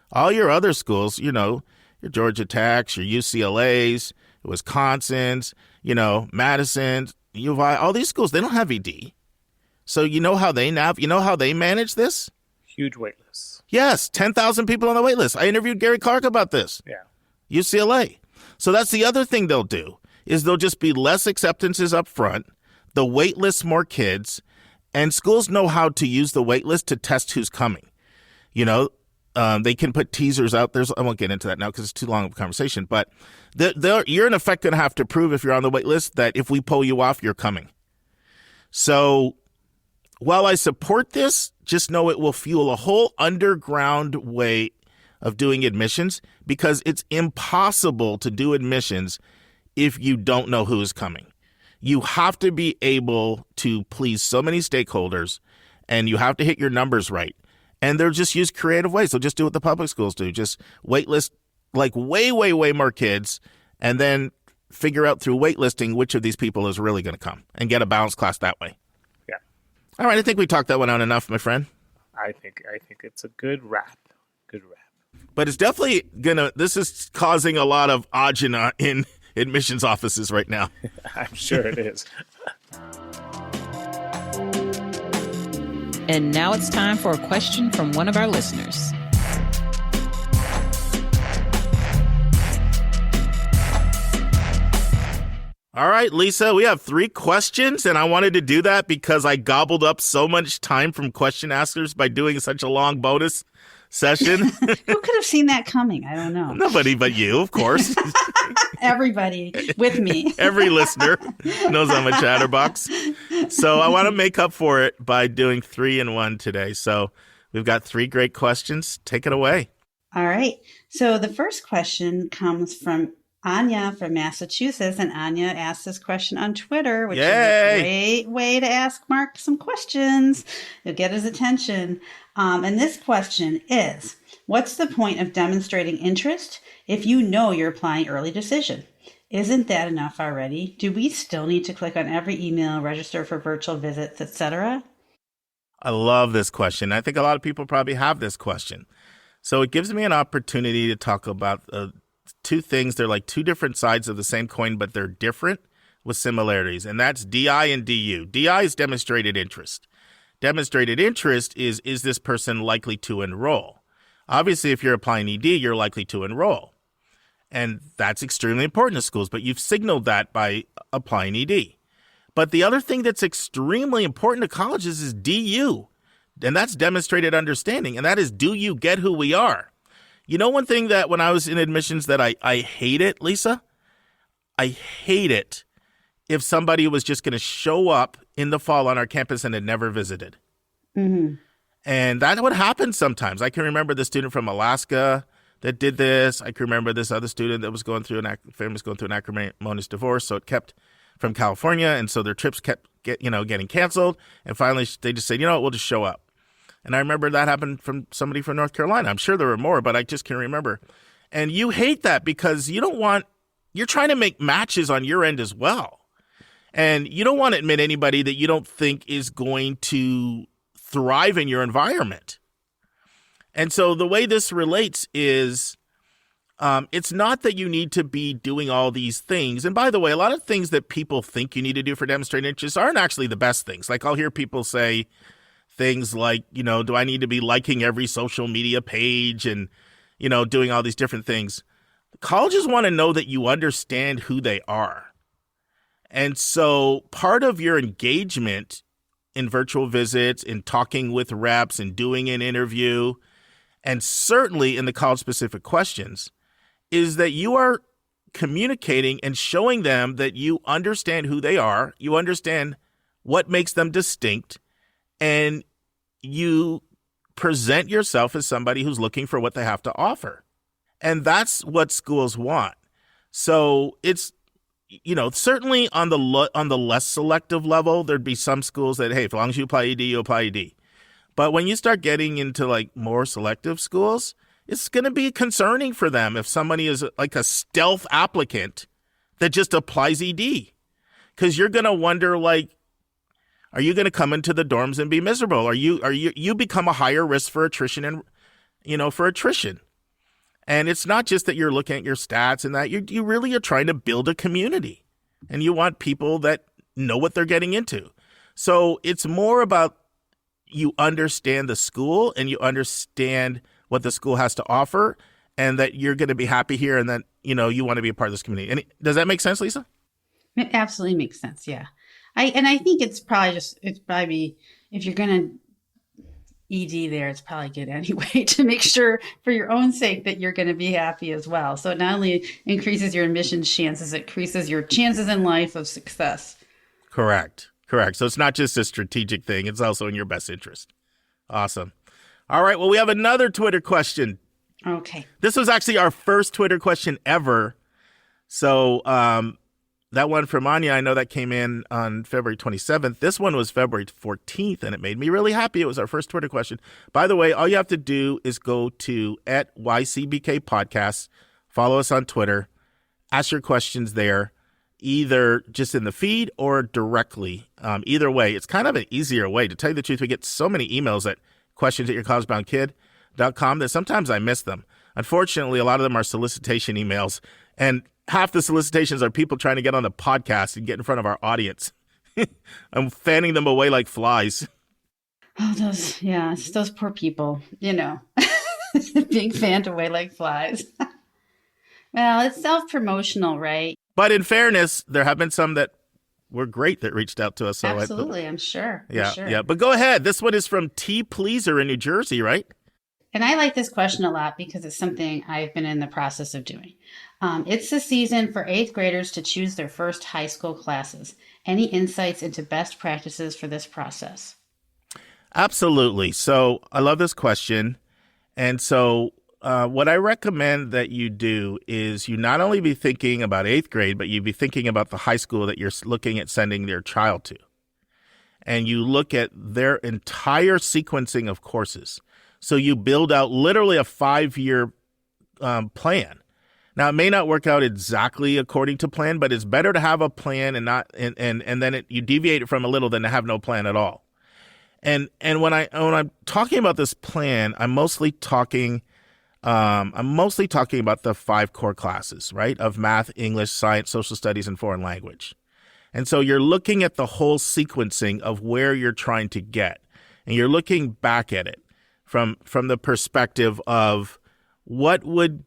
All your other schools, your Georgia Techs, your UCLAs, Wisconsin's, Madison's, U of I, all these schools, they don't have ED. So you know how they manage this? Huge wait lists. Yes, 10,000 people on the wait list. I interviewed Gary Clark about this. Yeah. UCLA. So that's the other thing they'll do, is there'll just be less acceptances up front, the wait list more kids, and schools know how to use the wait list to test who's coming. They can put teasers out. I won't get into that now because it's too long of a conversation. But you're in effect going to have to prove if you're on the wait list that if we pull you off, you're coming. So while I support this, just know it will fuel a whole underground way of doing admissions because it's impossible to do admissions if you don't know who is coming. You have to be able to please so many stakeholders and you have to hit your numbers right. And they'll just use creative ways. They'll just do what the public schools do. Just waitlist like way, way, way more kids and then figure out through waitlisting which of these people is really going to come and get a balanced class that way. Yeah. All right. I think we talked that one out enough, my friend. I think it's a good wrap. Good wrap. But it's definitely this is causing a lot of agita in admissions offices right now. I'm sure it is. And now it's time for a question from one of our listeners. All right, Lisa, we have 3 questions, and I wanted to do that because I gobbled up so much time from question askers by doing such a long bonus session. Who could have seen that coming? I don't know. Nobody but you, of course. Everybody with me. Every listener knows I'm a chatterbox. So I want to make up for it by doing 3 in 1 today. So we've got 3 great questions. Take it away. All right. So the first question comes from Anya from Massachusetts, and Anya asked this question on Twitter, which is a great way to ask Mark some questions. You'll get his attention. And this question is, what's the point of demonstrating interest if you know you're applying early decision? Isn't that enough already? Do we still need to click on every email, register for virtual visits, etc.? I love this question. I think a lot of people probably have this question. So it gives me an opportunity to talk about 2 things. They're like 2 different sides of the same coin, but they're different with similarities. And that's DI and DU. DI is demonstrated interest. Demonstrated interest is this person likely to enroll? Obviously, if you're applying ED, you're likely to enroll. And that's extremely important to schools, but you've signaled that by applying ED. But the other thing that's extremely important to colleges is DU. And that's demonstrated understanding. And that is, do you get who we are? You know, one thing that when I was in admissions that I hate it, Lisa? I hate it if somebody was just going to show up in the fall on our campus and had never visited. Mm-hmm. And that would happen sometimes. I can remember the student from Alaska that did this. I can remember this other student that was going through an acrimonious divorce, so it kept from California, and so their trips kept getting canceled. And finally, they just said, we'll just show up. And I remember that happened from somebody from North Carolina. I'm sure there were more, but I just can't remember. And you hate that because you're trying to make matches on your end as well. And you don't want to admit anybody that you don't think is going to thrive in your environment. And so the way this relates is it's not that you need to be doing all these things. And by the way, a lot of things that people think you need to do for demonstrating interest aren't actually the best things. Like I'll hear people say things like, do I need to be liking every social media page and, doing all these different things. Colleges want to know that you understand who they are. And so part of your engagement in virtual visits, in talking with reps and doing an interview, and certainly in the college-specific questions, is that you are communicating and showing them that you understand who they are, you understand what makes them distinct, and you present yourself as somebody who's looking for what they have to offer. And that's what schools want. So it's, certainly on the less selective level, there'd be some schools that, hey, as long as you apply ED, you apply ED. But when you start getting into like more selective schools, it's going to be concerning for them if somebody is like a stealth applicant that just applies ED. Because you're going to wonder, like, are you going to come into the dorms and be miserable? You become a higher risk for attrition and, for attrition. And it's not just that you're looking at your stats and that you really are trying to build a community, and you want people that know what they're getting into. So it's more about you understand the school and you understand what the school has to offer, and that you're going to be happy here, and that, you want to be a part of this community. And does that make sense, Lisa? It absolutely makes sense. Yeah. I think it's probably if you're going to ED there, it's probably good anyway to make sure for your own sake that you're going to be happy as well. So it not only increases your admissions chances, it increases your chances in life of success. Correct. So it's not just a strategic thing. It's also in your best interest. Awesome. All right. Well, we have another Twitter question. Okay. This was actually our first Twitter question ever. So that one from Anya, I know that came in on February 27th. This one was February 14th, and it made me really happy. It was our first Twitter question. By the way, all you have to do is go to @YCBK Podcasts, follow us on Twitter, ask your questions there, either just in the feed or directly. Either way, it's kind of an easier way. To tell you the truth, we get so many emails that questions@yourcollegeboundkid.com, that sometimes I miss them. Unfortunately, a lot of them are solicitation emails, and half the solicitations are people trying to get on the podcast and get in front of our audience. I'm fanning them away like flies. Oh, it's those poor people, being fanned away like flies. Well, it's self-promotional, right? But in fairness, there have been some that were great that reached out to us. So Absolutely, I'm sure. Yeah. But go ahead. This one is from T. Pleaser in New Jersey, right? And I like this question a lot because it's something I've been in the process of doing. It's the season for 8th graders to choose their first high school classes. Any insights into best practices for this process? Absolutely. So I love this question. And so what I recommend that you do is you not only be thinking about 8th grade, but you be thinking about the high school that you're looking at sending your child to. And you look at their entire sequencing of courses. So you build out literally a 5-year plan. Now, it may not work out exactly according to plan, but it's better to have a plan and not and then you deviate it from a little than to have no plan at all. And when I'm talking about this plan, I'm mostly talking about the 5 core classes, right, of math, English, science, social studies, and foreign language. And so you're looking at the whole sequencing of where you're trying to get, and you're looking back at it from the perspective of what would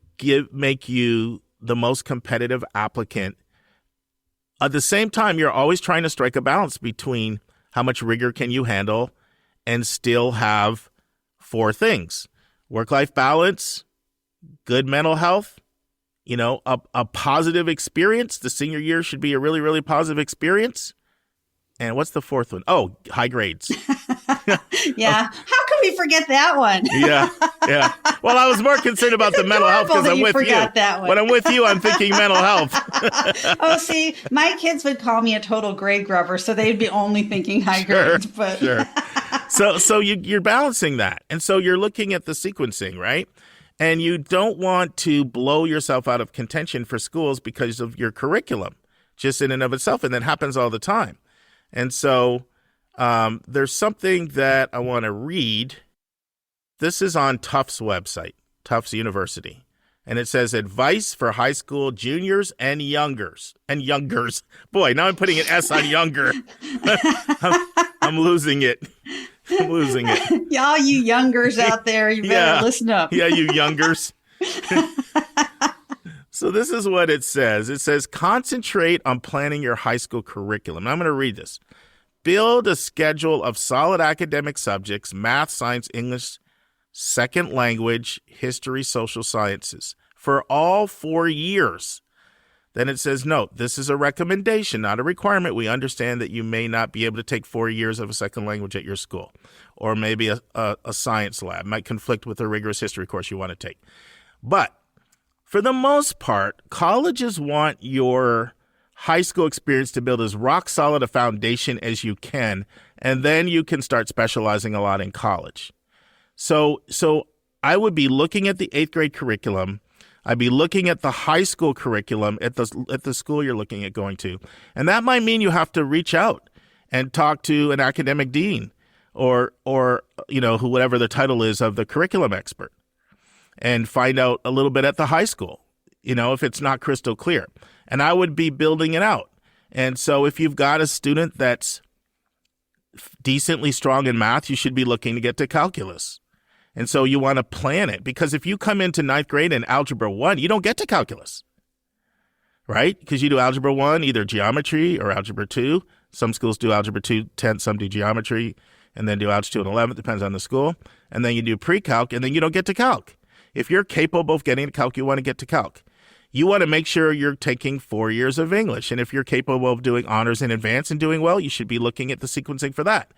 make you the most competitive applicant. At the same time, you're always trying to strike a balance between how much rigor can you handle and still have 4 things: work-life balance, good mental health, a positive experience. The senior year should be a really, really positive experience. And what's the 4th one? Oh, high grades. Yeah. How can we forget that one? Yeah. Well, I was more concerned about the mental health because I'm with you. That one. When I'm with you, I'm thinking mental health. Oh, see, my kids would call me a total grade grubber, so they'd be only thinking high grades. But Sure. So you're balancing that. And so you're looking at the sequencing, right? And you don't want to blow yourself out of contention for schools because of your curriculum, just in and of itself. And that happens all the time. And so there's something that I want to read. This is on Tufts website, Tufts University. And it says advice for high school juniors and youngers. Boy, now I'm putting an S on younger. I'm losing it. Y'all, you youngers out there, you better listen up. Yeah, you youngers. So this is what it says. It says, concentrate on planning your high school curriculum. I'm going to read this. Build a schedule of solid academic subjects: math, science, English, second language, history, social sciences, for all 4 years. Then it says, note, this is a recommendation, not a requirement. We understand that you may not be able to take 4 years of a second language at your school, or maybe a science lab might conflict with a rigorous history course you want to take. But for the most part, colleges want your high school experience to build as rock solid a foundation as you can, and then you can start specializing a lot in college. So I would be looking at the 8th grade curriculum. I'd be looking at the high school curriculum at the school you're looking at going to. And that might mean you have to reach out and talk to an academic dean or whatever the title is of the curriculum expert, and find out a little bit at the high school, if it's not crystal clear. And I would be building it out. And so if you've got a student that's decently strong in math, you should be looking to get to calculus. And so you want to plan it, because if you come into 9th grade in Algebra 1, you don't get to calculus, right? Because you do Algebra 1, either geometry or Algebra 2. Some schools do Algebra 2, 10, some do geometry, and then do Algebra 2 and 11, depends on the school. And then you do pre-calc, and then you don't get to calc. If you're capable of getting to calc, you want to get to calc. You want to make sure you're taking 4 years of English. And if you're capable of doing honors in advance and doing well, you should be looking at the sequencing for that.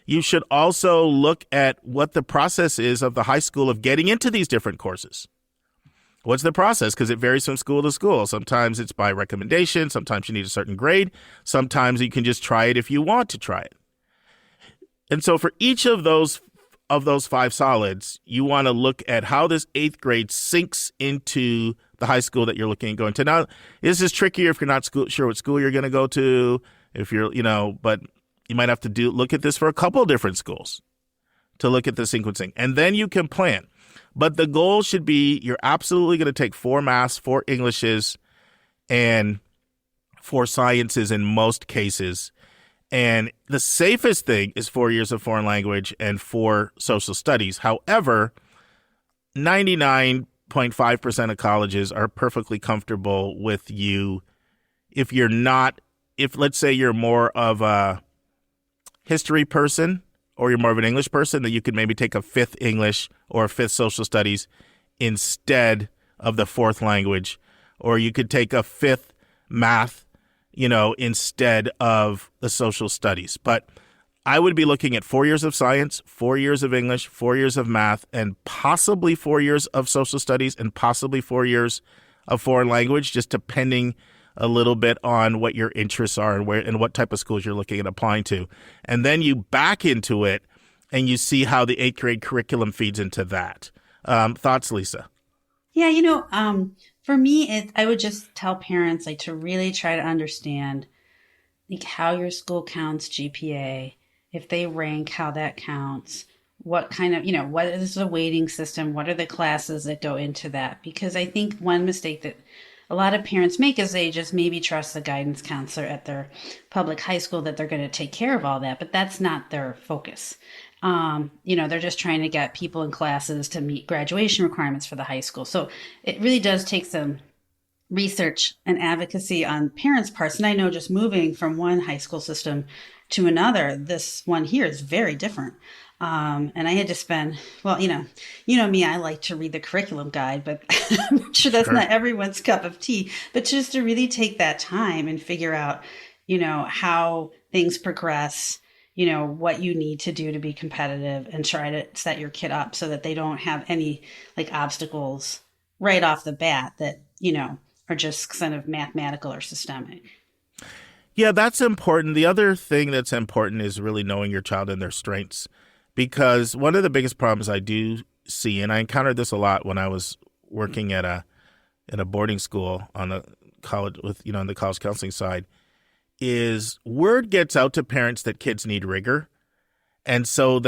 You should also look at what the process is of the high school of getting into these different courses. What's the process? Because it varies from school to school. Sometimes it's by recommendation. Sometimes you need a certain grade. Sometimes you can just try it if you want to try it. And so for each of those 5 solids, you want to look at how this 8th grade sinks into the high school that you're looking at going to. Now, this is trickier if you're not sure what school you're going to go to, but you might have to look at this for a couple of different schools to look at the sequencing. And then you can plan. But the goal should be you're absolutely going to take 4 maths, 4 Englishes, and 4 sciences in most cases. And the safest thing is 4 years of foreign language and 4 social studies. However, 99.5% of colleges are perfectly comfortable with you if let's say you're more of a history person or you're more of an English person, that you could maybe take a 5th English or a 5th social studies instead of the 4th language, or you could take a 5th math, instead of the social studies. But I would be looking at 4 years of science, 4 years of English, 4 years of math, and possibly 4 years of social studies, and possibly 4 years of foreign language, just depending a little bit on what your interests are and what type of schools you're looking at applying to. And then you back into it and you see how the 8th grade curriculum feeds into that. Thoughts, Lisa? Yeah, for me, I would just tell parents to really try to understand how your school counts GPA, if they rank, how that counts, what kind of, what is the weighting system, what are the classes that go into that? Because I think one mistake that a lot of parents make is they just maybe trust the guidance counselor at their public high school that they're going to take care of all that, but that's not their focus. They're just trying to get people in classes to meet graduation requirements for the high school. So it really does take some research and advocacy on parents' parts. And I know just moving from one high school system to another, this one here is very different. And I had to spend, me, I like to read the curriculum guide, but I'm sure that's not everyone's cup of tea. But just to really take that time and figure out, how things progress, what you need to do to be competitive, and try to set your kid up so that they don't have any obstacles right off the bat that, are just kind of mathematical or systemic. Yeah, that's important. The other thing that's important is really knowing your child and their strengths. Because one of the biggest problems I do see, and I encountered this a lot when I was working at a boarding school on the college on the college counseling side, is word gets out to parents that kids need rigor. And so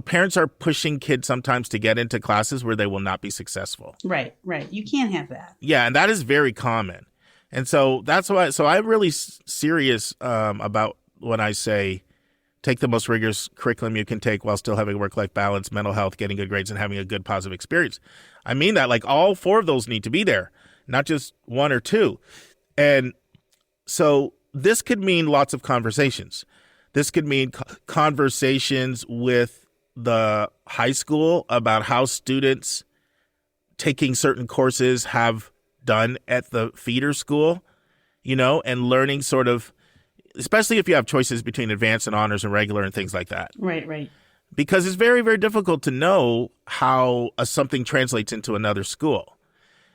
parents are pushing kids sometimes to get into classes where they will not be successful. Right. You can't have that. Yeah, and that is very common. And so that's why, I'm really serious about when I say, take the most rigorous curriculum you can take while still having work-life balance, mental health, getting good grades, and having a good positive experience. I mean that all 4 of those need to be there, not just 1 or 2. And so this could mean lots of conversations. This could mean conversations with the high school about how students taking certain courses have done at the feeder school, and learning sort of, especially if you have choices between advanced and honors and regular and things like that. Right. Because it's very, very difficult to know how something translates into another school.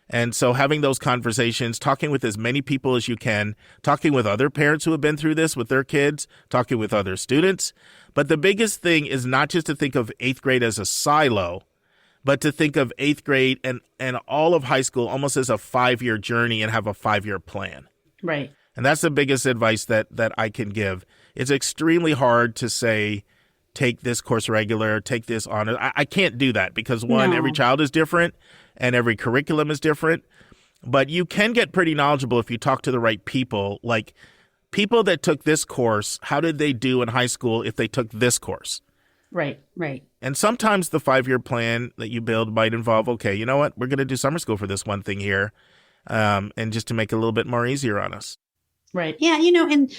And so having those conversations, talking with as many people as you can, talking with other parents who have been through this with their kids, talking with other students. But the biggest thing is not just to think of 8th grade as a silo, but to think of 8th grade and all of high school almost as a 5-year journey and have a 5-year plan. Right. And that's the biggest advice that I can give. It's extremely hard to say, take this course regular, take this honor. I can't do that because, one, every child is different and every curriculum is different. But you can get pretty knowledgeable if you talk to the right people. Like people that took this course, how did they do in high school if they took this course? Right. And sometimes the 5-year plan that you build might involve, okay, you know what? We're going to do summer school for this one thing here, and just to make it a little bit more easier on us. Right. Yeah. And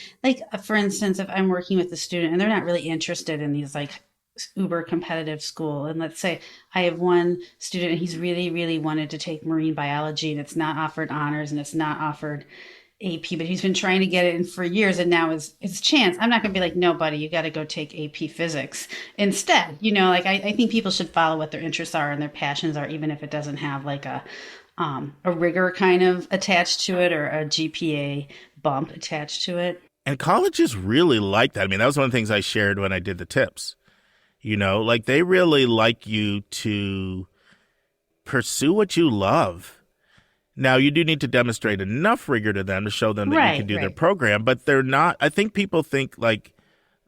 for instance, if I'm working with a student and they're not really interested in these uber competitive school, and let's say I have one student and he's really, really wanted to take marine biology and it's not offered honors and it's not offered AP, but he's been trying to get it in for years and now is his chance. I'm not going to be like, no, buddy, you got to go take AP physics instead. I think people should follow what their interests are and their passions are, even if it doesn't have a rigor kind of attached to it or a GPA bump attached to it. And colleges really like that. I mean, that was one of the things I shared when I did the tips. They really like you to pursue what you love. Now, you do need to demonstrate enough rigor to them to show them that you can do their program, but they're not. I think people think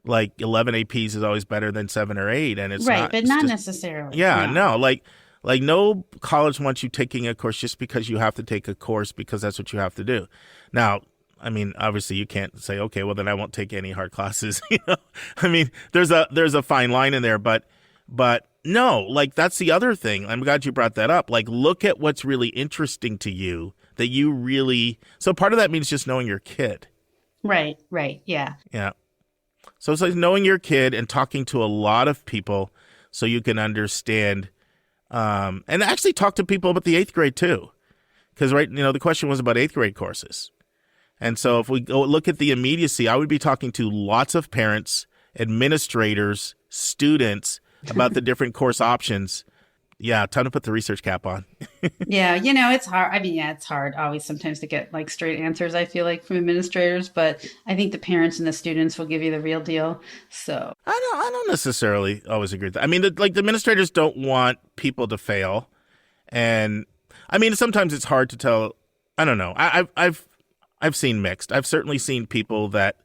like 11 APs is always better than 7 or 8, and it's right, not. but It's not just, necessarily. yeah, no, like no college wants you taking a course just because you have to take a course because that's what you have to do. Now, I mean, obviously you can't say, okay, well then I won't take any hard classes. I mean, there's a fine line in there, but no, like that's the other thing. I'm glad you brought that up. Like, look at what's really interesting to you that you really. So part of that means just knowing your kid. Right, yeah. Yeah. So it's like knowing your kid and talking to a lot of people so you can understand, and actually talk to people about the 8th grade too. Because, the question was about 8th grade courses. And so if we go look at the immediacy, I would be talking to lots of parents, administrators, students about the different course options. Yeah, time to put the research cap on. Yeah, it's hard. I mean, yeah, it's hard always sometimes to get like straight answers, I feel like, from administrators, but I think the parents and the students will give you the real deal. So I don't necessarily always agree with that. I mean, the administrators don't want people to fail. And I mean, sometimes it's hard to tell. I don't know. I've seen mixed. I've certainly seen people that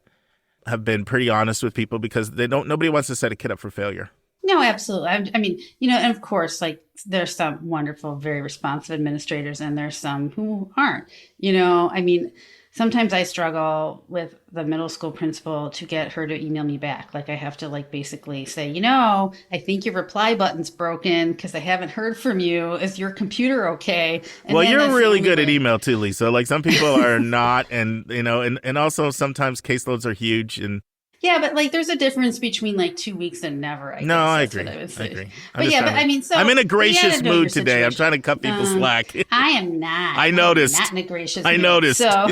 have been pretty honest with people because nobody wants to set a kid up for failure. No, absolutely. I mean, and of course, like there's some wonderful, very responsive administrators and there's some who aren't, I mean, sometimes I struggle with the middle school principal to get her to email me back. Like I have to basically say, I think your reply button's broken because I haven't heard from you. Is your computer okay? And well, you're really good at email too, Lisa. Like some people are not. And, and also sometimes caseloads are huge and. Yeah, but there's a difference between 2 weeks and never. I agree. I agree. I'm in a gracious mood today. I'm trying to cut people slack. I am not. I noticed. I'm not in a gracious mood. I noticed. So,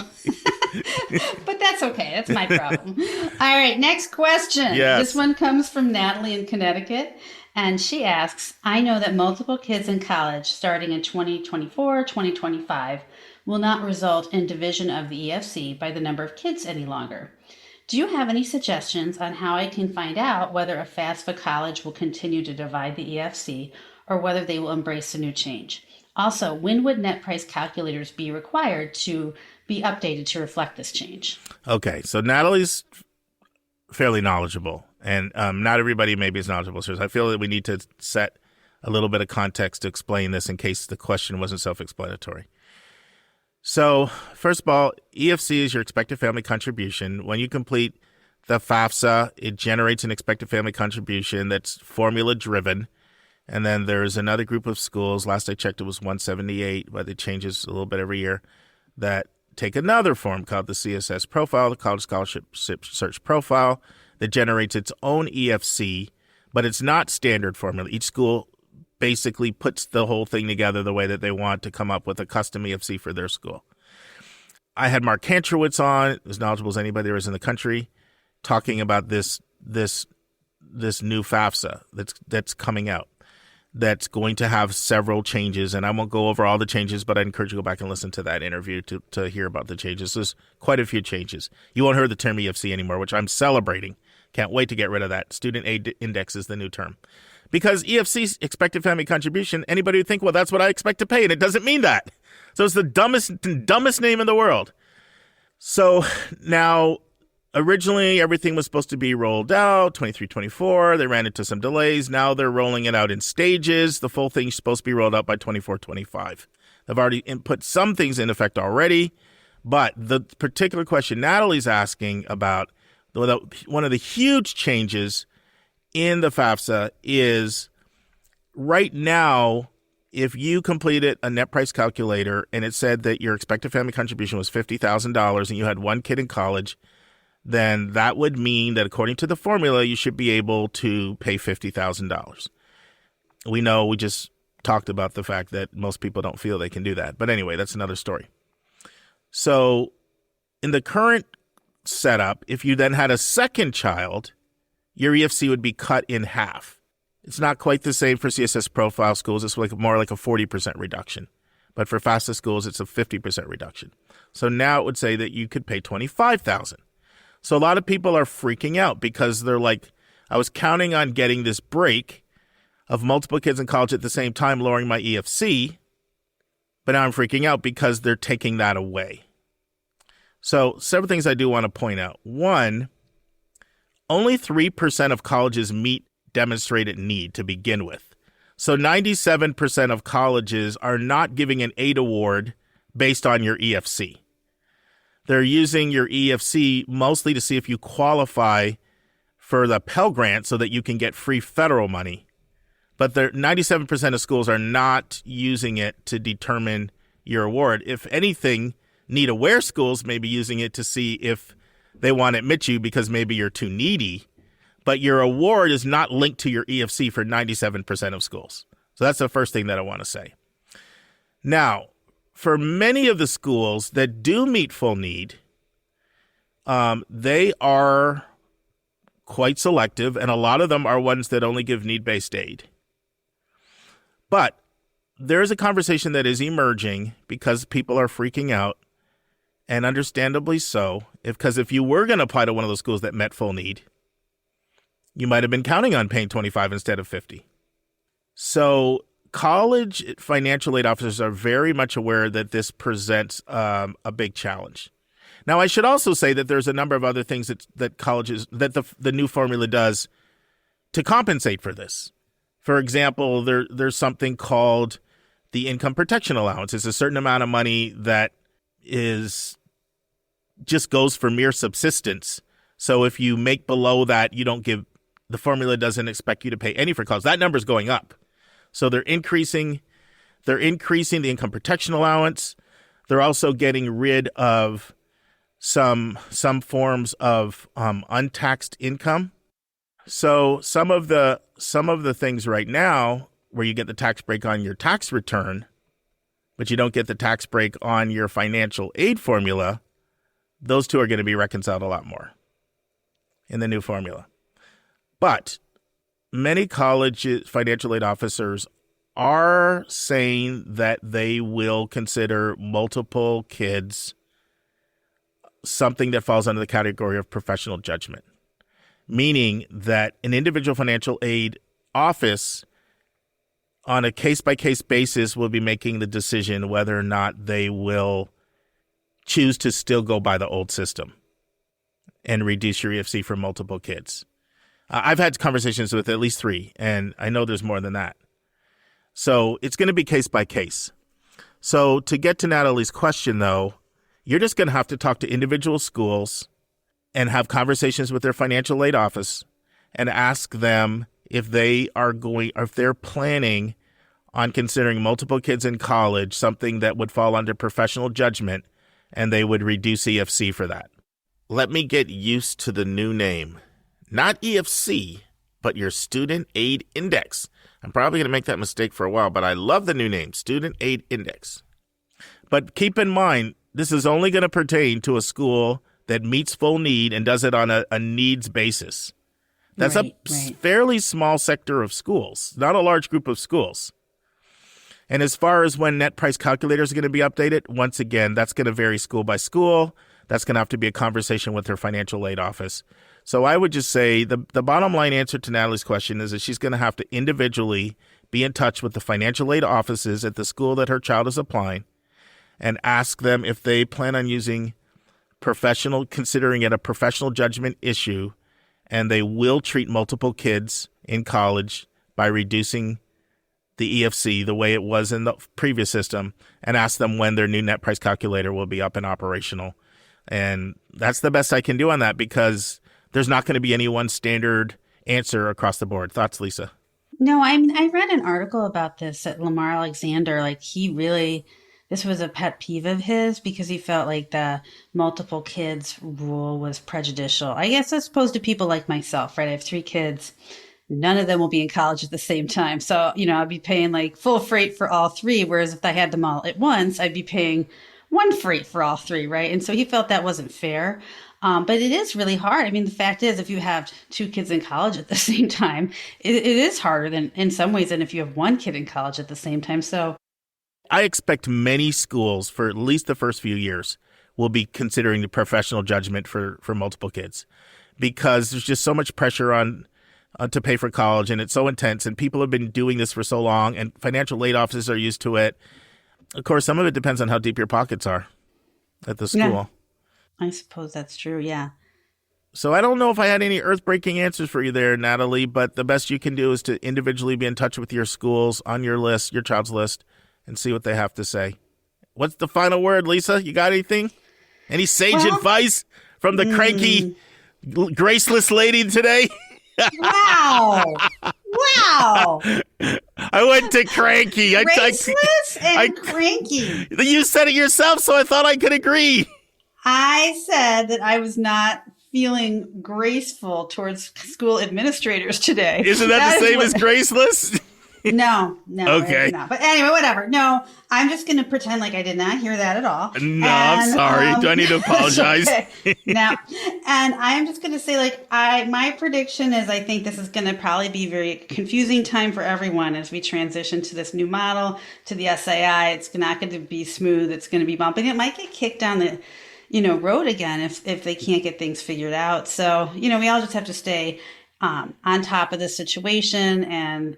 but that's okay. That's my problem. All right, next question. Yes. This one comes from Natalie in Connecticut. And she asks, I know that multiple kids in college starting in 2024, 2025 will not result in division of the EFC by the number of kids any longer. Do you have any suggestions on how I can find out whether a FAFSA college will continue to divide the EFC or whether they will embrace the new change? Also, when would net price calculators be required to be updated to reflect this change? Okay, so Natalie's fairly knowledgeable, and not everybody maybe is knowledgeable. So I feel that we need to set a little bit of context to explain this in case the question wasn't self-explanatory. So, first of all, EFC is your expected family contribution. When you complete the FAFSA, it generates an expected family contribution that's formula driven. And then there's another group of schools, last I checked it was 178, but it changes a little bit every year, that take another form called the CSS profile, the College Scholarship Search Profile, that generates its own EFC, but it's not standard formula. Each school basically puts the whole thing together the way that they want to come up with a custom EFC for their school. I had Mark Kantrowitz on, as knowledgeable as anybody there is in the country, talking about this new FAFSA that's coming out, that's going to have several changes. And I won't go over all the changes, but I encourage you to go back and listen to that interview to hear about the changes. There's quite a few changes. You won't hear the term EFC anymore, which I'm celebrating. Can't wait to get rid of that. Student aid index is the new term. Because EFC's expected family contribution, anybody would think, well, that's what I expect to pay, and it doesn't mean that. So it's the dumbest name in the world. So now, originally, everything was supposed to be rolled out, 23-24. They ran into some delays. Now they're rolling it out in stages. The full thing's supposed to be rolled out by 24-25. They've already put some things in effect already. But the particular question Natalie's asking about, one of the huge changes in the FAFSA is right now, if you completed a net price calculator and it said that your expected family contribution was $50,000 and you had one kid in college, then that would mean that according to the formula, you should be able to pay $50,000. We just talked about the fact that most people don't feel they can do that. But anyway, that's another story. So in the current setup, if you then had a second child, your EFC would be cut in half. It's not quite the same for CSS profile schools. It's more like a 40% reduction. But for FAFSA schools, it's a 50% reduction. So now it would say that you could pay $25,000. So a lot of people are freaking out because they're like, I was counting on getting this break of multiple kids in college at the same time, lowering my EFC, but now I'm freaking out because they're taking that away. So several things I do want to point out. One, only 3% of colleges meet demonstrated need to begin with. So 97% of colleges are not giving an aid award based on your EFC. They're using your EFC mostly to see if you qualify for the Pell Grant so that you can get free federal money. But 97% of schools are not using it to determine your award. If anything, need-aware schools may be using it to see if they want to admit you because maybe you're too needy. But your award is not linked to your EFC for 97% of schools. So that's the first thing that I want to say. Now, for many of the schools that do meet full need, they are quite selective, and a lot of them are ones that only give need-based aid. But there is a conversation that is emerging because people are freaking out, and understandably so, because if you were going to apply to one of those schools that met full need, you might have been counting on paying $25 instead of $50. So college financial aid officers are very much aware that this presents a big challenge. Now, I should also say that there's a number of other things that colleges, that the new formula does to compensate for this. For example, there's something called the income protection allowance. It's a certain amount of money that just goes for mere subsistence. So if you make below that, the formula doesn't expect you to pay any for college. That number's going up. So they're increasing the income protection allowance. They're also getting rid of some forms of untaxed income. So some of the things right now where you get the tax break on your tax return, but you don't get the tax break on your financial aid formula, those two are going to be reconciled a lot more in the new formula. But many college financial aid officers are saying that they will consider multiple kids something that falls under the category of professional judgment, meaning that an individual financial aid office on a case-by-case basis will be making the decision whether or not they will choose to still go by the old system and reduce your EFC for multiple kids. I've had conversations with at least 3, and I know there's more than that. So it's going to be case by case. So to get to Natalie's question, though, you're just going to have to talk to individual schools and have conversations with their financial aid office and ask them if they're planning on considering multiple kids in college something that would fall under professional judgment, and they would reduce EFC for that. Let me get used to the new name. Not EFC, but your Student Aid Index. I'm probably going to make that mistake for a while, but I love the new name, Student Aid Index. But keep in mind, this is only going to pertain to a school that meets full need and does it on a needs basis. That's a fairly small sector of schools, not a large group of schools. And as far as when net price calculators are going to be updated, once again, that's going to vary school by school. That's going to have to be a conversation with her financial aid office. So I would just say the bottom line answer to Natalie's question is that she's going to have to individually be in touch with the financial aid offices at the school that her child is applying and ask them if they plan on considering it a professional judgment issue, and they will treat multiple kids in college by reducing the EFC the way it was in the previous system, and ask them when their new net price calculator will be up and operational. And that's the best I can do on that, because there's not going to be any one standard answer across the board. Thoughts, Lisa? No, I read an article about this at Lamar Alexander. This was a pet peeve of his because he felt like the multiple kids rule was prejudicial. I guess as opposed to people like myself, right? I have 3 kids. None of them will be in college at the same time. So, I'd be paying like full freight for all 3. Whereas if I had them all at once, I'd be paying one freight for all 3, right? And so he felt that wasn't fair. But it is really hard. I mean, the fact is, if you have 2 kids in college at the same time, it is harder than in some ways than if you have 1 kid in college at the same time. So I expect many schools for at least the first few years will be considering the professional judgment for multiple kids, because there's just so much pressure on to pay for college, and it's so intense, and people have been doing this for so long, and financial aid offices are used to it. Of course, some of it depends on how deep your pockets are at the school. Yeah, I suppose that's true. Yeah. So I don't know if I had any earth-breaking answers for you there, Natalie, but the best you can do is to individually be in touch with your schools on your list, your child's list, and see what they have to say. What's the final word, Lisa? You got anything? Any sage advice from the cranky, graceless lady today? Wow. Wow. I went to cranky. Graceless and cranky. You said it yourself, so I thought I could agree. I said that I was not feeling graceful towards school administrators today. Isn't that the same as graceless? No. Okay. It's not. But anyway, whatever. No, I'm just going to pretend like I did not hear that at all. No, I'm sorry. Do I need to apologize? No. And I'm just going to say, my prediction is I think this is going to probably be a very confusing time for everyone as we transition to this new model, to the SAI. It's not going to be smooth. It's going to be bumpy. It might get kicked down the road again if they can't get things figured out. So, we all just have to stay on top of the situation and,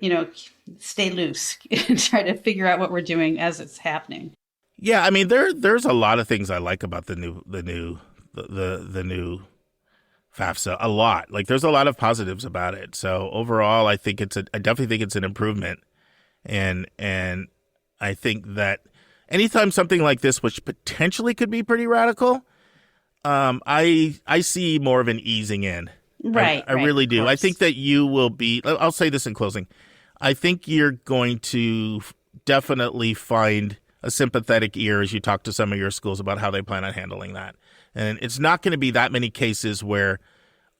stay loose and try to figure out what we're doing as it's happening. Yeah, I mean, there's a lot of things I like about the new FAFSA. A lot. Like, there's a lot of positives about it. So overall, I definitely think it's an improvement, and I think that anytime something like this, which potentially could be pretty radical, I see more of an easing in. Right. I really do. I think that you will be, I'll say this in closing. I think you're going to definitely find a sympathetic ear as you talk to some of your schools about how they plan on handling that. And it's not going to be that many cases where,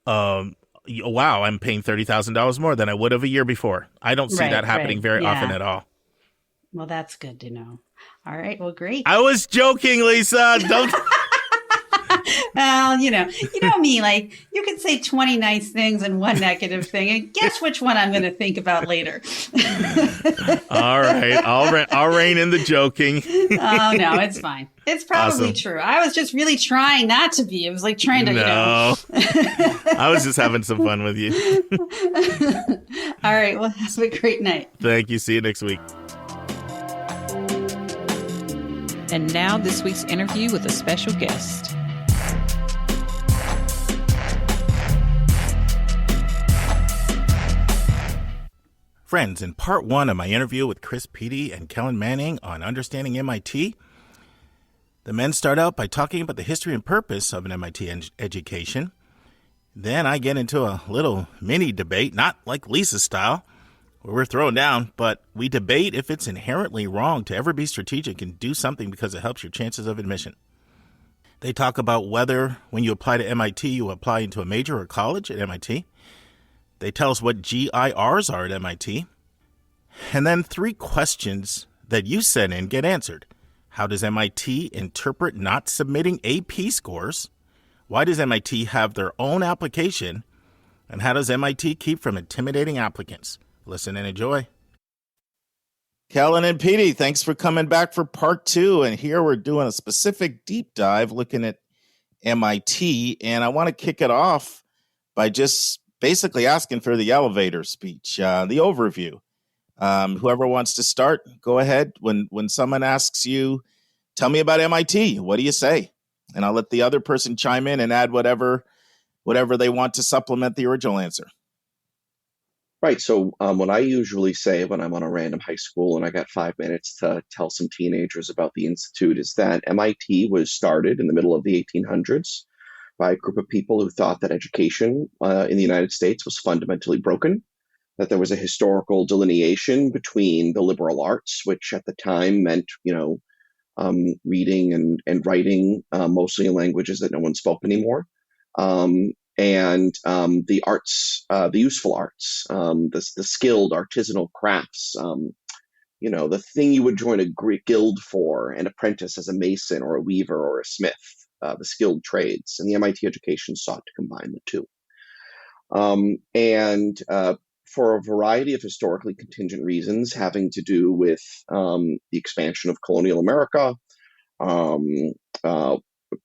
wow, I'm paying $30,000 more than I would have a year before. I don't see that happening very often at all. Well, that's good to know. All right. Well, great. I was joking, Lisa. Don't. Well, you know me, you could say 20 nice things and one negative thing, and guess which one I'm going to think about later. All right. I'll rein in the joking. Oh, no, it's fine. It's probably true. I was just really trying not to be. It was like trying to, I was just having some fun with you. All right. Well, have a great night. Thank you. See you next week. And now this week's interview with a special guest. Friends, in part one of my interview with Petey and Kellen Manning on understanding MIT, the men start out by talking about the history and purpose of an MIT education. Then I get into a little mini debate, not like Lisa's style, where we're thrown down, but we debate if it's inherently wrong to ever be strategic and do something because it helps your chances of admission. They talk about whether, when you apply to MIT, you apply into a major or college at MIT. They tell us what GIRs are at MIT. And then 3 questions that you sent in get answered. How does MIT interpret not submitting AP scores? Why does MIT have their own application? And how does MIT keep from intimidating applicants? Listen and enjoy. Kellen and Petey, thanks for coming back for part 2. And here we're doing a specific deep dive looking at MIT. And I want to kick it off by just basically asking for the elevator speech, the overview. Whoever wants to start, go ahead. When someone asks you, tell me about MIT, what do you say? And I'll let the other person chime in and add whatever they want to supplement the original answer. Right. So what I usually say when I'm on a random high school and I got 5 minutes to tell some teenagers about the institute is that MIT was started in the middle of the 1800s by a group of people who thought that education in the United States was fundamentally broken, that there was a historical delineation between the liberal arts, which at the time meant, reading and writing, mostly in languages that no one spoke anymore, and the arts, the useful arts, the skilled artisanal crafts, the thing you would join a guild for, an apprentice as a mason or a weaver or a smith. The skilled trades, and the MIT education sought to combine the two. For a variety of historically contingent reasons having to do with the expansion of colonial America,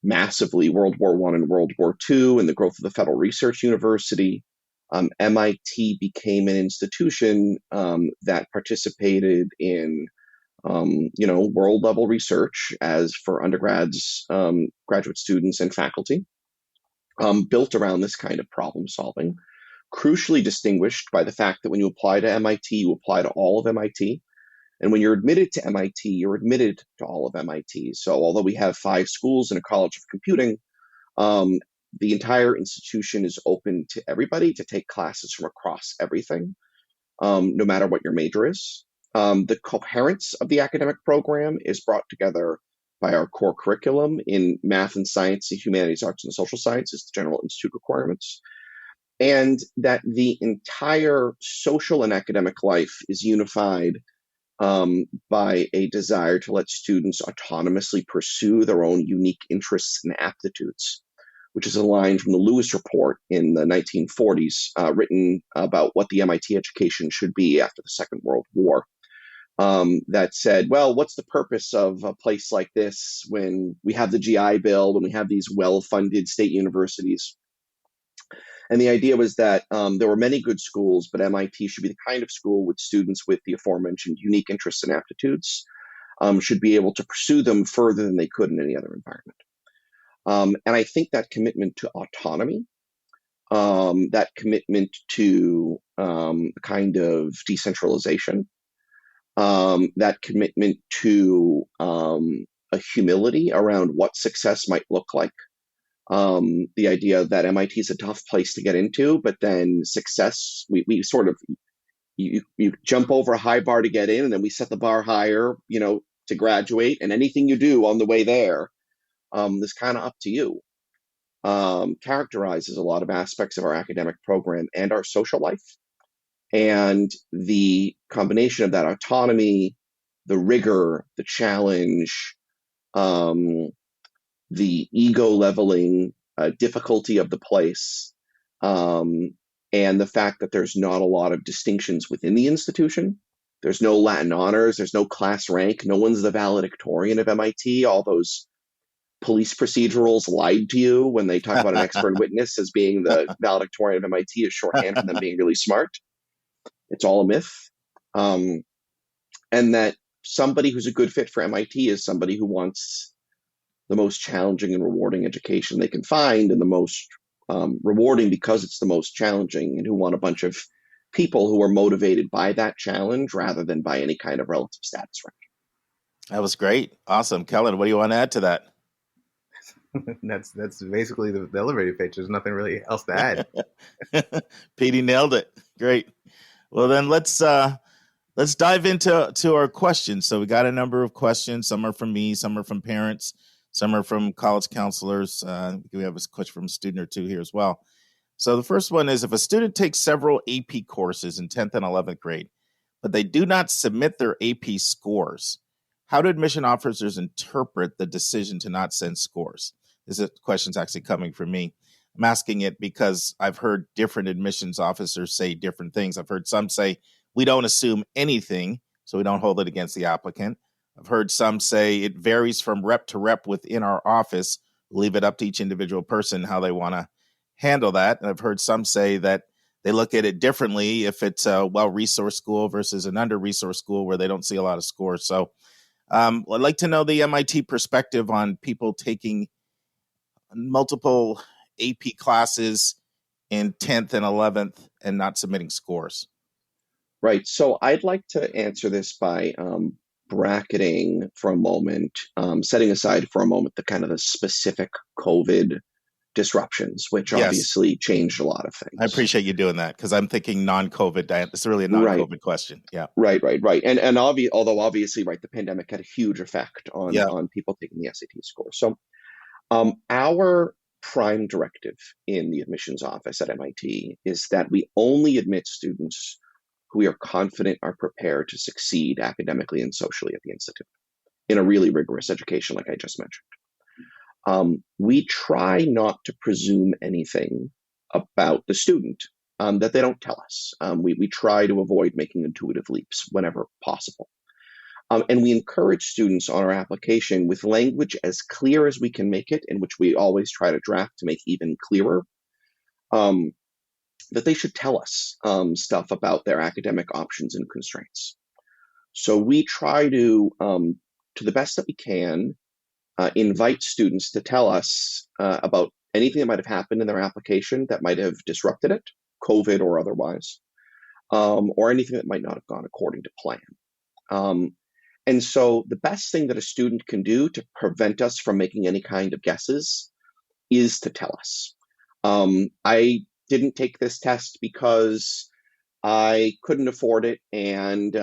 massively World War I and World War II, and the growth of the Federal Research University, MIT became an institution that participated in world level research as for undergrads, graduate students, and faculty. built around this kind of problem solving, crucially distinguished by the fact that when you apply to MIT, you apply to all of MIT. And when you're admitted to MIT, you're admitted to all of MIT. So although we have 5 schools and a college of computing, the entire institution is open to everybody to take classes from across everything, no matter what your major is. The coherence of the academic program is brought together by our core curriculum in math and science, the humanities, arts, and social sciences, the general institute requirements, and that the entire social and academic life is unified by a desire to let students autonomously pursue their own unique interests and aptitudes, which is a line from the Lewis Report in the 1940s, written about what the MIT education should be after the Second World War. That said, well, what's the purpose of a place like this when we have the GI Bill, when we have these well-funded state universities? And the idea was that there were many good schools, but MIT should be the kind of school with students with the aforementioned unique interests and aptitudes should be able to pursue them further than they could in any other environment. And I think that commitment to autonomy, that commitment to kind of decentralization, that commitment to a humility around what success might look like. The idea that MIT is a tough place to get into, but then success, we sort of, you jump over a high bar to get in, and then we set the bar higher, to graduate, and anything you do on the way there is kind of up to you. Characterizes a lot of aspects of our academic program and our social life. And the combination of that autonomy, the rigor, the challenge, the ego leveling difficulty of the place, and the fact that there's not a lot of distinctions within the institution. There's no Latin honors, there's no class rank, no one's the valedictorian of MIT. All those police procedurals lied to you when they talk about an expert witness as being the valedictorian of MIT is shorthand for them being really smart. It's all a myth. And that somebody who's a good fit for MIT is somebody who wants the most challenging and rewarding education they can find, and the most rewarding because it's the most challenging, and who want a bunch of people who are motivated by that challenge rather than by any kind of relative status rank. That was great. Awesome. Kellen, what do you want to add to that? That's basically the elevator pitch. There's nothing really else to add. Petey nailed it. Great. Well, then let's dive into our questions. So we got a number of questions. Some are from me, some are from parents, some are from college counselors. We have a question from a student or two here as well. So the first one is, if a student takes several AP courses in 10th and 11th grade, but they do not submit their AP scores, how do admission officers interpret the decision to not send scores? This question's actually coming from me. I'm asking it because I've heard different admissions officers say different things. I've heard some say, we don't assume anything, so we don't hold it against the applicant. I've heard some say it varies from rep to rep within our office. We'll leave it up to each individual person how they want to handle that. And I've heard some say that they look at it differently if it's a well-resourced school versus an under-resourced school where they don't see a lot of scores. So I'd like to know the MIT perspective on people taking multiple AP classes in 10th and 11th and not submitting scores. Right. So I'd like to answer this by bracketing for a moment, setting aside for a moment the kind of the specific COVID disruptions, which obviously changed a lot of things. I appreciate you doing that, because I'm thinking non-COVID. It's really a non-COVID question. Yeah. Right. And although obviously, the pandemic had a huge effect on people taking the SAT score. So our prime directive in the admissions office at MIT is that we only admit students who we are confident are prepared to succeed academically and socially at the institute in a really rigorous education, like I just mentioned. We try not to presume anything about the student that they don't tell us. We try to avoid making intuitive leaps whenever possible. And we encourage students on our application with language as clear as we can make it, in which we always try to draft to make even clearer, that they should tell us stuff about their academic options and constraints. So we try to the best that we can, invite students to tell us about anything that might have happened in their application that might have disrupted it, COVID or otherwise, or anything that might not have gone according to plan. And so the best thing that a student can do to prevent us from making any kind of guesses is to tell us. I didn't take this test because I couldn't afford it, and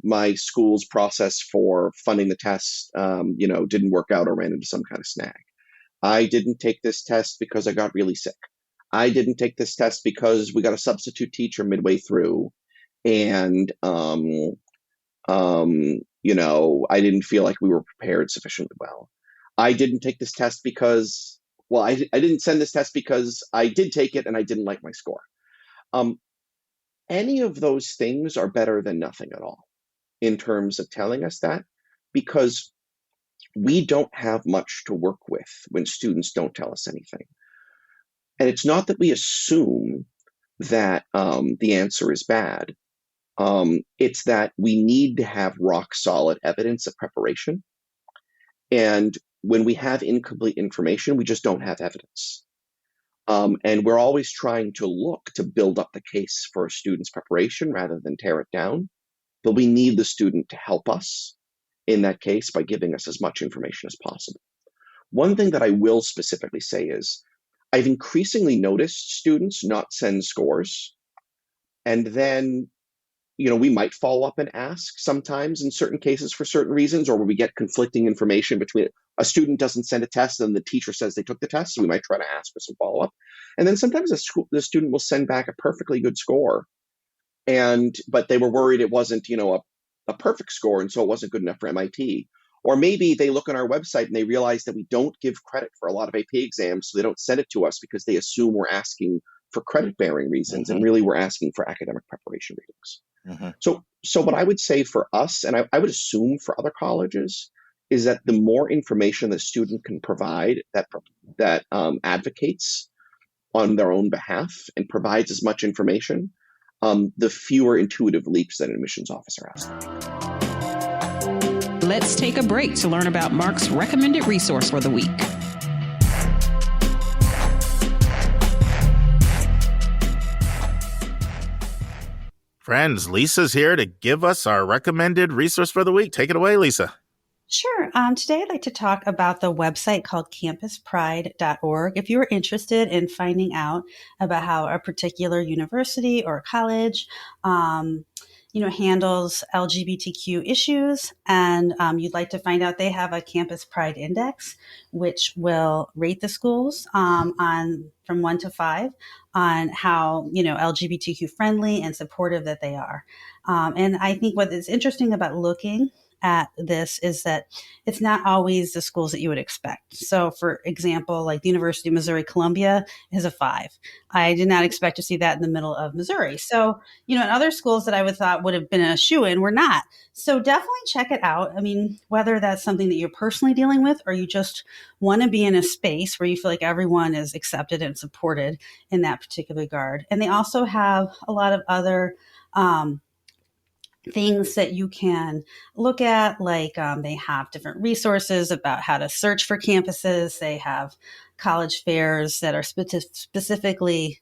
my school's process for funding the test, didn't work out or ran into some kind of snag. I didn't take this test because I got really sick. I didn't take this test because we got a substitute teacher midway through, and I didn't feel like we were prepared sufficiently well. I didn't take this test because, I didn't send this test because I did take it and I didn't like my score. Any of those things are better than nothing at all in terms of telling us that, because we don't have much to work with when students don't tell us anything. And it's not that we assume that the answer is bad. It's that we need to have rock solid evidence of preparation. And when we have incomplete information, we just don't have evidence. And we're always trying to look to build up the case for a student's preparation rather than tear it down. But we need the student to help us in that case by giving us as much information as possible. One thing that I will specifically say is I've increasingly noticed students not send scores, and then we might follow up and ask sometimes in certain cases for certain reasons, or where we get conflicting information between a student doesn't send a test and the teacher says they took the test. So we might try to ask for some follow up. And then sometimes the student will send back a perfectly good score, but they were worried it wasn't, a perfect score. And so it wasn't good enough for MIT. Or maybe they look on our website and they realize that we don't give credit for a lot of AP exams. So they don't send it to us because they assume we're asking for credit bearing reasons. Mm-hmm. And really we're asking for academic preparation readings. Mm-hmm. So what I would say for us, and I would assume for other colleges, is that the more information the student can provide that advocates on their own behalf and provides as much information, the fewer intuitive leaps that an admissions officer has. Let's take a break to learn about Mark's recommended resource for the week. Friends, Lisa's here to give us our recommended resource for the week. Take it away, Lisa. Sure. Today I'd like to talk about the website called campuspride.org. If you're interested in finding out about how a particular university or college, handles LGBTQ issues, and you'd like to find out, they have a Campus Pride Index, which will rate the schools on from 1 to 5 on how, LGBTQ friendly and supportive that they are. And I think what is interesting about looking at this is that it's not always the schools that you would expect. So for example, like the University of Missouri Columbia is a 5. I did not expect to see that in the middle of Missouri. So, and other schools that I would thought would have been a shoo-in were not. So definitely check it out. I mean, whether that's something that you're personally dealing with or you just want to be in a space where you feel like everyone is accepted and supported in that particular regard. And they also have a lot of other things that you can look at, like they have different resources about how to search for campuses. They have college fairs that are specifically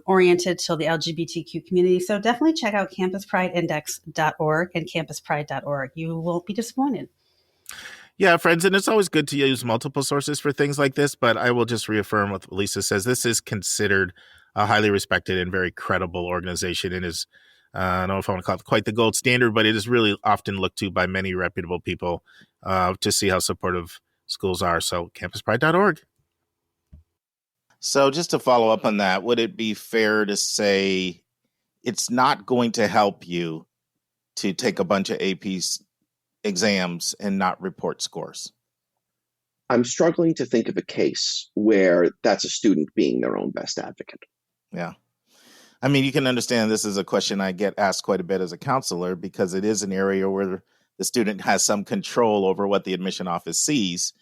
oriented to the LGBTQ community. So definitely check out campusprideindex.org and campuspride.org. You won't be disappointed. Yeah, friends, and it's always good to use multiple sources for things like this, but I will just reaffirm what Lisa says. This is considered a highly respected and very credible organization, and is I don't know if I want to call it quite the gold standard, but it is really often looked to by many reputable people to see how supportive schools are. So campuspride.org. So just to follow up on that, would it be fair to say it's not going to help you to take a bunch of AP exams and not report scores? I'm struggling to think of a case where that's a student being their own best advocate. Yeah. I mean, you can understand this is a question I get asked quite a bit as a counselor, because it is an area where the student has some control over what the admission office sees.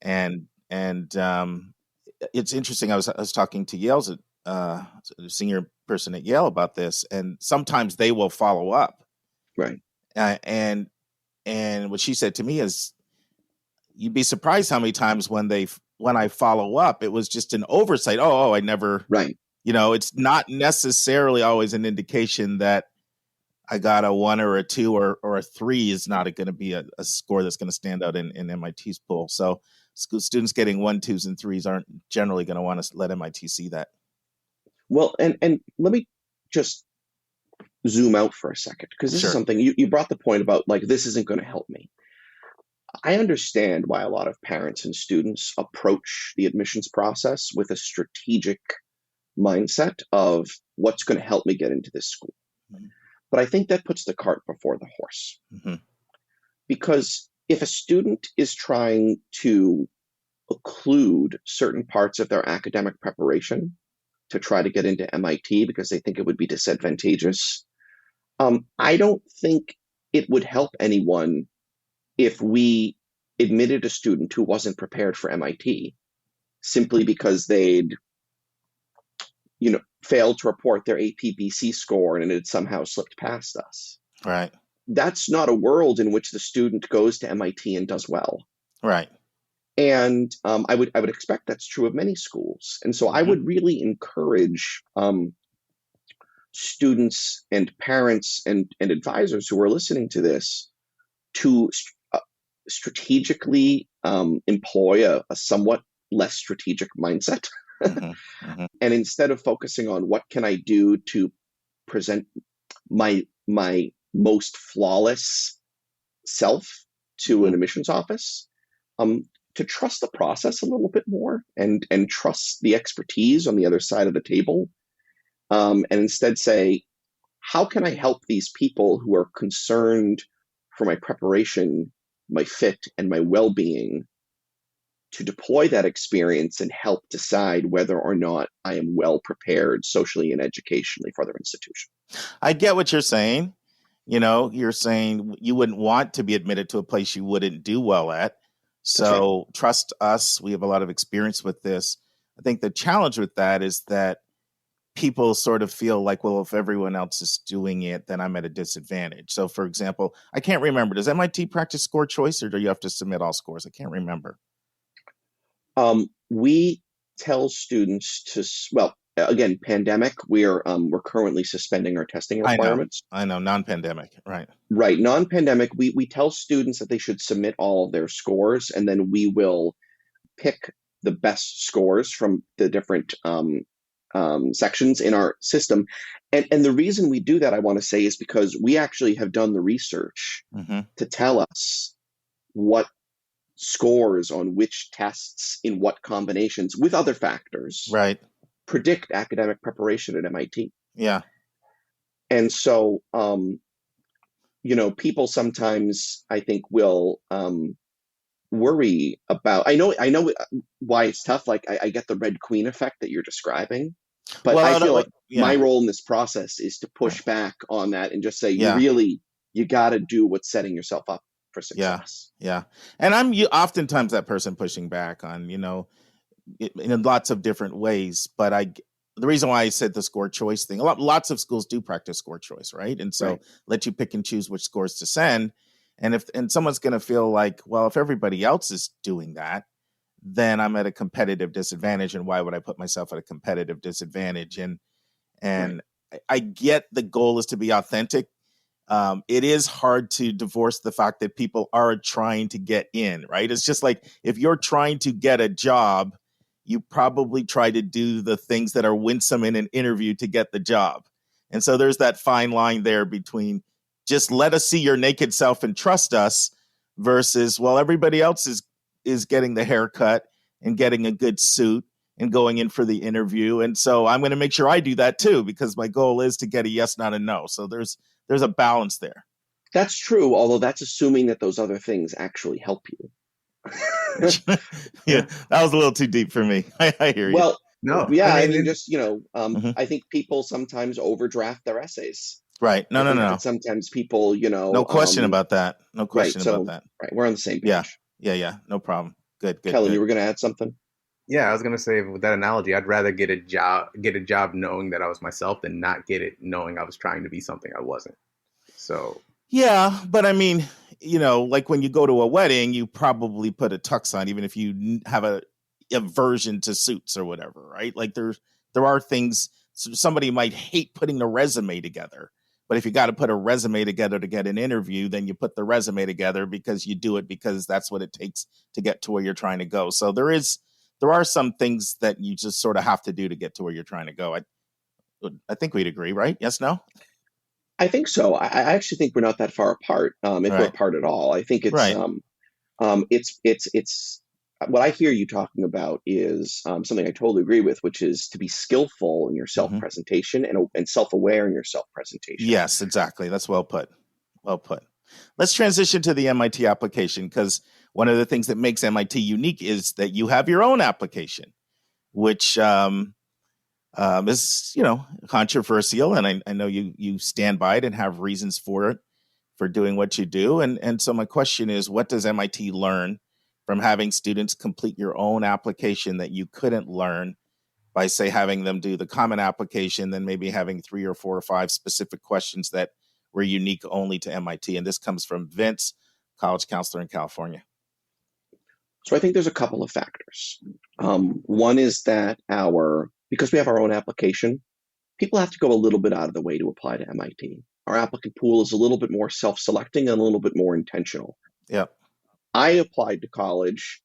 And it's interesting. I was talking to Yale's senior person at Yale about this, and sometimes they will follow up. Right. And what she said to me is, you'd be surprised how many times when they when I follow up, it was just an oversight. Oh, I never, Right. It's not necessarily always an indication that I got a 1 or a 2 or a 3 is not going to be a score that's going to stand out in MIT's pool. So students getting 1, 2s, and 3s aren't generally going to want to let MIT see that. Well, and let me just zoom out for a second, because this is something you brought the point about, like, this isn't going to help me. I understand why a lot of parents and students approach the admissions process with a strategic mindset of what's going to help me get into this school. Mm-hmm. But I think that puts the cart before the horse. Mm-hmm. Because if a student is trying to occlude certain parts of their academic preparation to try to get into MIT because they think it would be disadvantageous, I don't think it would help anyone if we admitted a student who wasn't prepared for MIT simply because they'd, failed to report their AP-BC score and it had somehow slipped past us. Right. That's not a world in which the student goes to MIT and does well. Right. And I would expect that's true of many schools. And so I would really encourage students and parents and advisors who are listening to this to strategically employ a somewhat less strategic mindset. And instead of focusing on what can I do to present my most flawless self to an admissions office, to trust the process a little bit more and trust the expertise on the other side of the table, and instead say, how can I help these people who are concerned for my preparation, my fit, and my well-being to deploy that experience and help decide whether or not I am well prepared socially and educationally for their institution. I get what you're saying. You're saying you wouldn't want to be admitted to a place you wouldn't do well at. So trust us. We have a lot of experience with this. I think the challenge with that is that people sort of feel like, well, if everyone else is doing it, then I'm at a disadvantage. So, for example, I can't remember. Does MIT practice score choice, or do you have to submit all scores? I can't remember. We tell students to, well, again, pandemic, we're currently suspending our testing requirements. I know, non-pandemic, right. Right, non-pandemic, we tell students that they should submit all of their scores, and then we will pick the best scores from the different sections in our system. And the reason we do that, I want to say, is because we actually have done the research to tell us what scores on which tests in what combinations with other factors predict academic preparation at MIT. Yeah. And so, people sometimes, I think, will worry about, I know why it's tough. Like I get the Red Queen effect that you're describing, but I feel like my role in this process is to push back on that and just say, you got to do what's setting yourself up for success. Yeah. And I'm oftentimes that person pushing back on, in lots of different ways. But the reason why I said the score choice thing, lots of schools do practice score choice, right? And so let you pick and choose which scores to send. And someone's going to feel like, well, if everybody else is doing that, then I'm at a competitive disadvantage. And why would I put myself at a competitive disadvantage? And I get the goal is to be authentic. It is hard to divorce the fact that people are trying to get in, right? It's just like if you're trying to get a job, you probably try to do the things that are winsome in an interview to get the job. And so there's that fine line there between just let us see your naked self and trust us versus, well, everybody else is getting the haircut and getting a good suit and going in for the interview. And so I'm going to make sure I do that too, because my goal is to get a yes, not a no. So there's a balance there. That's true, although that's assuming that those other things actually help you. Yeah, that was a little too deep for me. I hear you. Well, no, yeah, I mean, just, I think people sometimes overdraft their essays. Right. No. Sometimes people, no question about that. No question about that. Right. We're on the same page. Yeah. No problem. Good. Kellen, you were going to add something? Yeah, I was going to say with that analogy, I'd rather get a job knowing that I was myself than not get it knowing I was trying to be something I wasn't. So. Yeah, but I mean, like when you go to a wedding, you probably put a tux on, even if you have aversion to suits or whatever, right? Like there are things somebody might hate putting the resume together, but if you got to put a resume together to get an interview, then you put the resume together because you do it because that's what it takes to get to where you're trying to go. So there are some things that you just sort of have to do to get to where you're trying to go. I think we'd agree, right? Yes, no? I think so. I actually think we're not that far apart, if we're apart at all. I think it's it's what I hear you talking about is something I totally agree with, which is to be skillful in your self-presentation and self-aware in your self-presentation. Yes, exactly. That's well put. Well put. Let's transition to the MIT application, because one of the things that makes MIT unique is that you have your own application, which is, controversial. And I know you stand by it and have reasons for it, for doing what you do. And so my question is, what does MIT learn from having students complete your own application that you couldn't learn by, say, having them do the common application, then maybe having 3 or 4 or 5 specific questions that were unique only to MIT? And this comes from Vince, college counselor in California. So I think there's a couple of factors. One is that because we have our own application, people have to go a little bit out of the way to apply to MIT. Our applicant pool is a little bit more self-selecting and a little bit more intentional. Yeah. I applied to college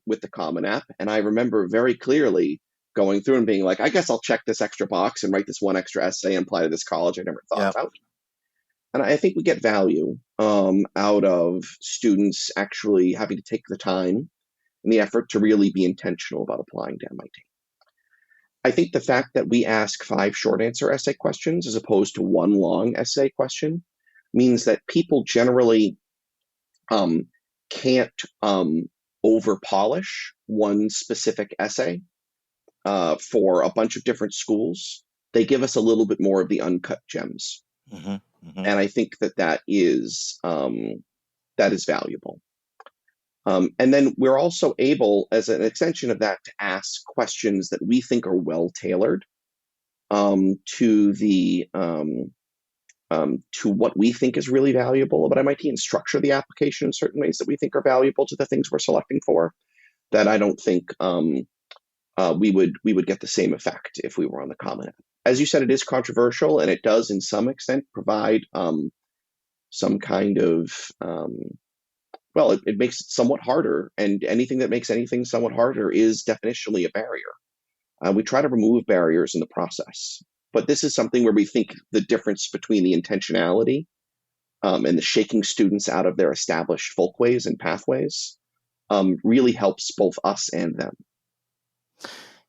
with the Common App, and I remember very clearly going through and being like, I guess I'll check this extra box and write this one extra essay and apply to this college I never thought about. And I think we get value out of students actually having to take the time and the effort to really be intentional about applying to MIT. I think the fact that we ask 5 short answer essay questions as opposed to 1 long essay question means that people generally can't over polish one specific essay for a bunch of different schools. They give us a little bit more of the uncut gems. And I think that is valuable. And then we're also able, as an extension of that, to ask questions that we think are well tailored to what we think is really valuable about MIT, and structure the application in certain ways that we think are valuable to the things we're selecting for, that I don't think we would get the same effect if we were on the Common App. As you said, it is controversial, and it does, in some extent, provide some kind of it makes it somewhat harder, and anything that makes anything somewhat harder is definitionally a barrier. We try to remove barriers in the process, but this is something where we think the difference between the intentionality and the shaking students out of their established folkways and pathways really helps both us and them.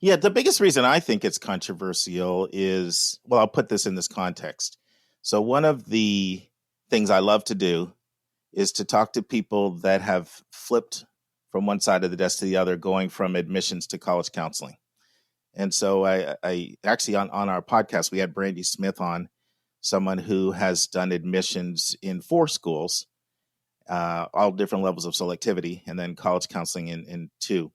Yeah, the biggest reason I think it's controversial is, well, I'll put this in this context. So one of the things I love to do is to talk to people that have flipped from one side of the desk to the other, going from admissions to college counseling. And so I actually, on our podcast, we had Brandy Smith on, someone who has done admissions in 4 schools, all different levels of selectivity, and then college counseling in 2.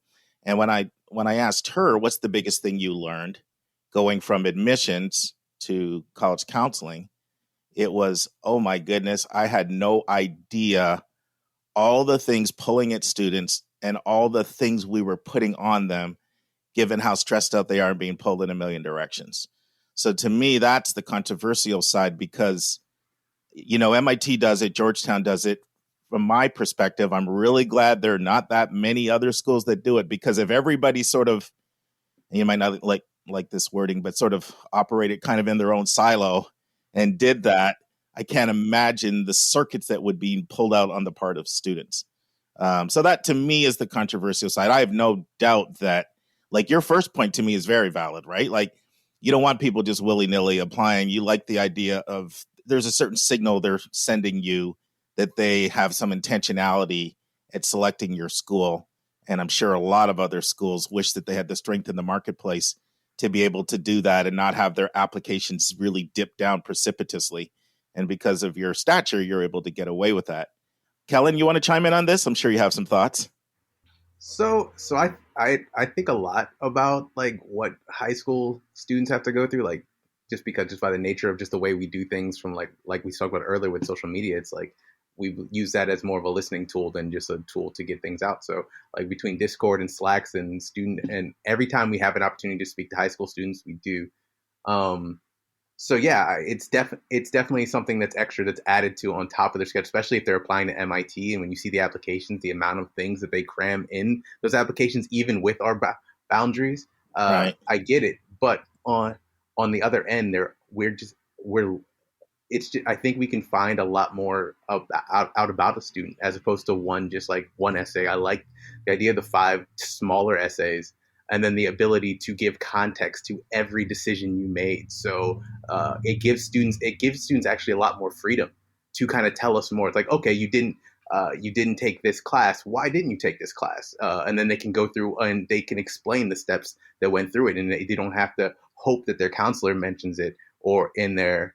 And when I asked her, what's the biggest thing you learned going from admissions to college counseling, it was, oh my goodness, I had no idea all the things pulling at students and all the things we were putting on them, given how stressed out they are and being pulled in a million directions. So to me, that's the controversial side, because, MIT does it, Georgetown does it. From my perspective, I'm really glad there are not that many other schools that do it, because if everybody sort of, you might not like this wording, but sort of operated kind of in their own silo and did that, I can't imagine the circuits that would be pulled out on the part of students. So that to me is the controversial side. I have no doubt that, like, your first point to me is very valid, right? Like, you don't want people just willy-nilly applying. You like the idea of there's a certain signal they're sending you that they have some intentionality at selecting your school. And I'm sure a lot of other schools wish that they had the strength in the marketplace to be able to do that and not have their applications really dip down precipitously. And because of your stature, you're able to get away with that. Kellen, you want to chime in on this? I'm sure you have some thoughts. So I think a lot about like what high school students have to go through, like just by the nature of just the way we do things, from like we talked about earlier with social media. It's like we've used that as more of a listening tool than just a tool to get things out. So like between Discord and Slacks and every time we have an opportunity to speak to high school students, we do. So yeah, it's definitely something that's extra, that's added to on top of their schedule, especially if they're applying to MIT. And when you see the applications, the amount of things that they cram in those applications, even with our boundaries, Right. I get it. But on the other end, I think we can find a lot more out about a student as opposed to one essay. I like the idea of the 5 smaller essays, and then the ability to give context to every decision you made. So it gives students actually a lot more freedom to kind of tell us more. It's like, okay, you didn't take this class. Why didn't you take this class? And then they can go through and they can explain the steps that went through it, and they don't have to hope that their counselor mentions it or in their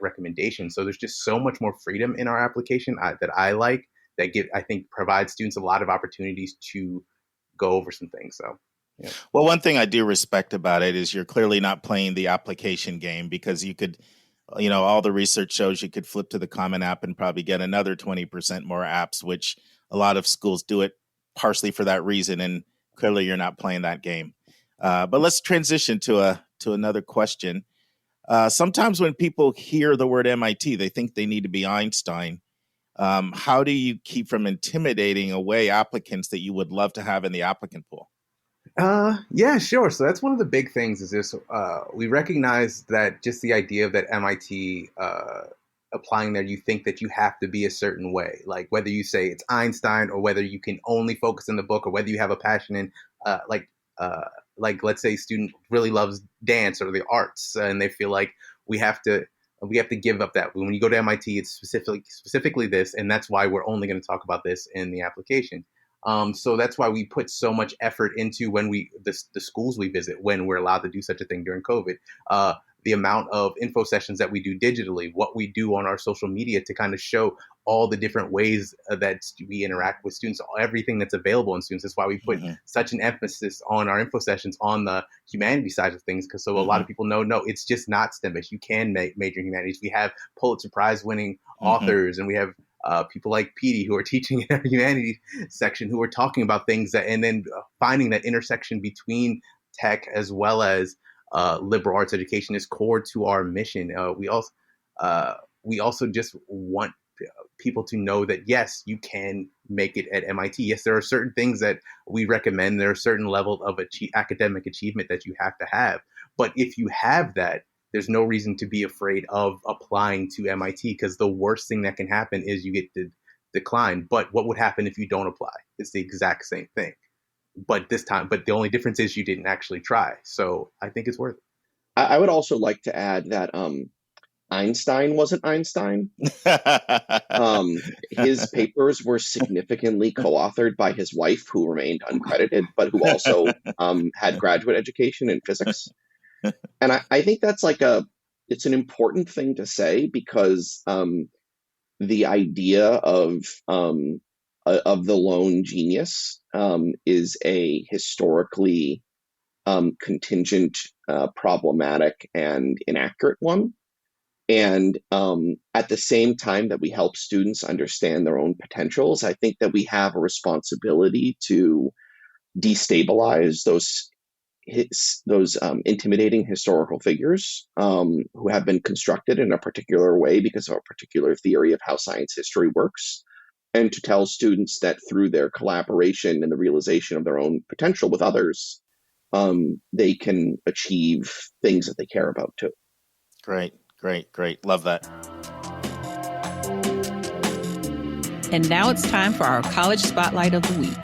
recommendation. So there's just so much more freedom in our application that I like, that I think provides students a lot of opportunities to go over some things. So, yeah. Well, one thing I do respect about it is you're clearly not playing the application game, because you could, all the research shows you could flip to the Common App and probably get another 20% more apps, which a lot of schools do it partially for that reason. And clearly you're not playing that game. But let's transition to another question. Sometimes when people hear the word MIT, they think they need to be Einstein. How do you keep from intimidating away applicants that you would love to have in the applicant pool? Yeah, sure. So that's one of the big things is this. We recognize that just the idea of that MIT applying there, you think that you have to be a certain way, like whether you say it's Einstein or whether you can only focus in the book or whether you have a passion in like let's say a student really loves dance or the arts and they feel like we have to give up that. When you go to MIT, it's specifically this, and that's why we're only going to talk about this in the application. So that's why we put so much effort into the schools we visit when we're allowed to do such a thing during COVID. The amount of info sessions that we do digitally, what we do on our social media to kind of show all the different ways that we interact with students, everything that's available in students. That's why we put such an emphasis on our info sessions on the humanities side of things. Because a lot of people know, no, it's just not STEM-based. You can major in humanities. We have Pulitzer Prize winning authors, and we have people like Petey who are teaching in our humanities section who are talking about things and then finding that intersection between tech as well as liberal arts education is core to our mission. We also just want people to know that, yes, you can make it at MIT. Yes, there are certain things that we recommend. There are certain level of academic achievement that you have to have. But if you have that, there's no reason to be afraid of applying to MIT, because the worst thing that can happen is you get declined. But what would happen if you don't apply? It's the exact same thing. But the only difference is you didn't actually try. So I think it's worth it. I would also like to add that Einstein wasn't Einstein. His papers were significantly co-authored by his wife, who remained uncredited, but who also had graduate education in physics. And I think that's it's an important thing to say, because the idea of the lone genius is a historically contingent, problematic, and inaccurate one. And at the same time that we help students understand their own potentials, I think that we have a responsibility to destabilize those intimidating historical figures who have been constructed in a particular way because of a particular theory of how science history works, and to tell students that through their collaboration and the realization of their own potential with others, they can achieve things that they care about too. Great. Love that. And now it's time for our college spotlight of the week.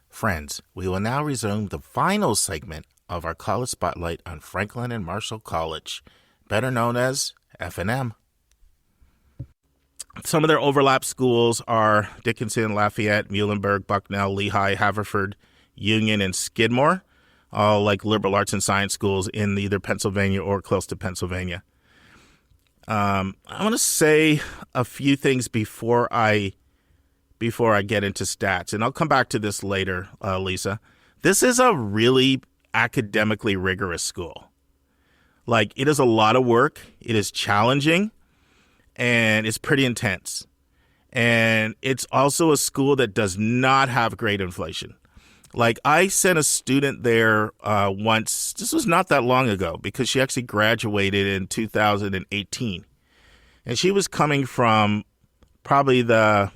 Friends, we will now resume the final segment of our college spotlight on Franklin and Marshall College, better known as F&M. Some of their overlap schools are Dickinson, Lafayette, Muhlenberg, Bucknell, Lehigh, Haverford, Union, and Skidmore, all like liberal arts and science schools in either Pennsylvania or close to Pennsylvania. I want to say a few things before I get into stats, and I'll come back to this later, Lisa. This is a really academically rigorous school. Like, it is a lot of work. It is challenging, and it's pretty intense. And it's also a school that does not have grade inflation. Like, I sent a student there once. This was not that long ago because she actually graduated in 2018. And she was coming from probably the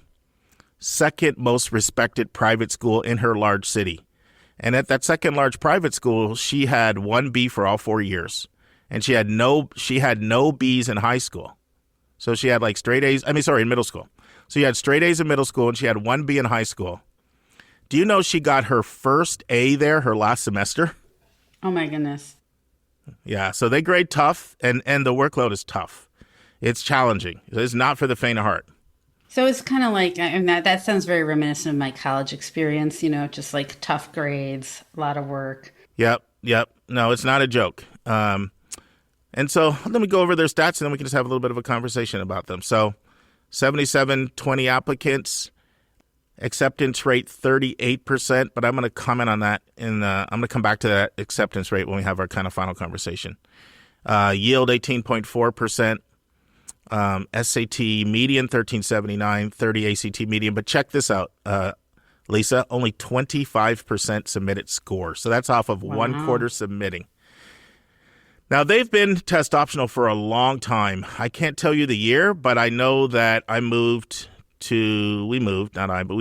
second most respected private school in her large city. And at that second large private school, she had 1 B for all 4 years. And she had no B's in high school. So she had like straight A's, in middle school. So you had straight A's in middle school and she had 1 B in high school. Do you know she got her first A there her last semester? Oh my goodness. Yeah, so they grade tough and the workload is tough. It's challenging. It's not for the faint of heart. So it's kind of like, that sounds very reminiscent of my college experience, just like tough grades, a lot of work. Yep. No, it's not a joke. And so let me go over their stats and then we can just have a little bit of a conversation about them. So 7720 applicants, acceptance rate 38%, but I'm going to comment on that I'm going to come back to that acceptance rate when we have our kind of final conversation. Yield 18.4%. SAT median 1379, 30 ACT median. But check this out, Lisa, only 25% submitted score. So that's off of 1/4 submitting. Now, they've been test optional for a long time. I can't tell you the year, but I know that we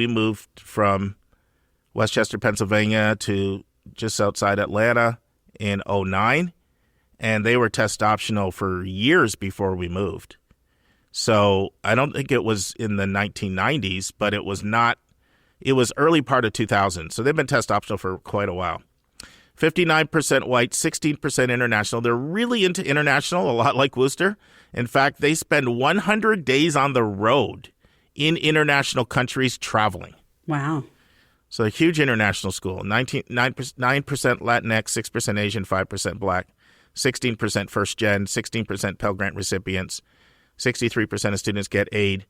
moved from Westchester, Pennsylvania to just outside Atlanta in 2009, and they were test optional for years before we moved. So I don't think it was in the 1990s, but it was early part of 2000. So they've been test optional for quite a while. 59% white, 16% international. They're really into international, a lot like Worcester. In fact, they spend 100 days on the road in international countries traveling. Wow. So a huge international school. 9% Latinx, 6% Asian, 5% Black, 16% first gen, 16% Pell Grant recipients. 63% of students get aid.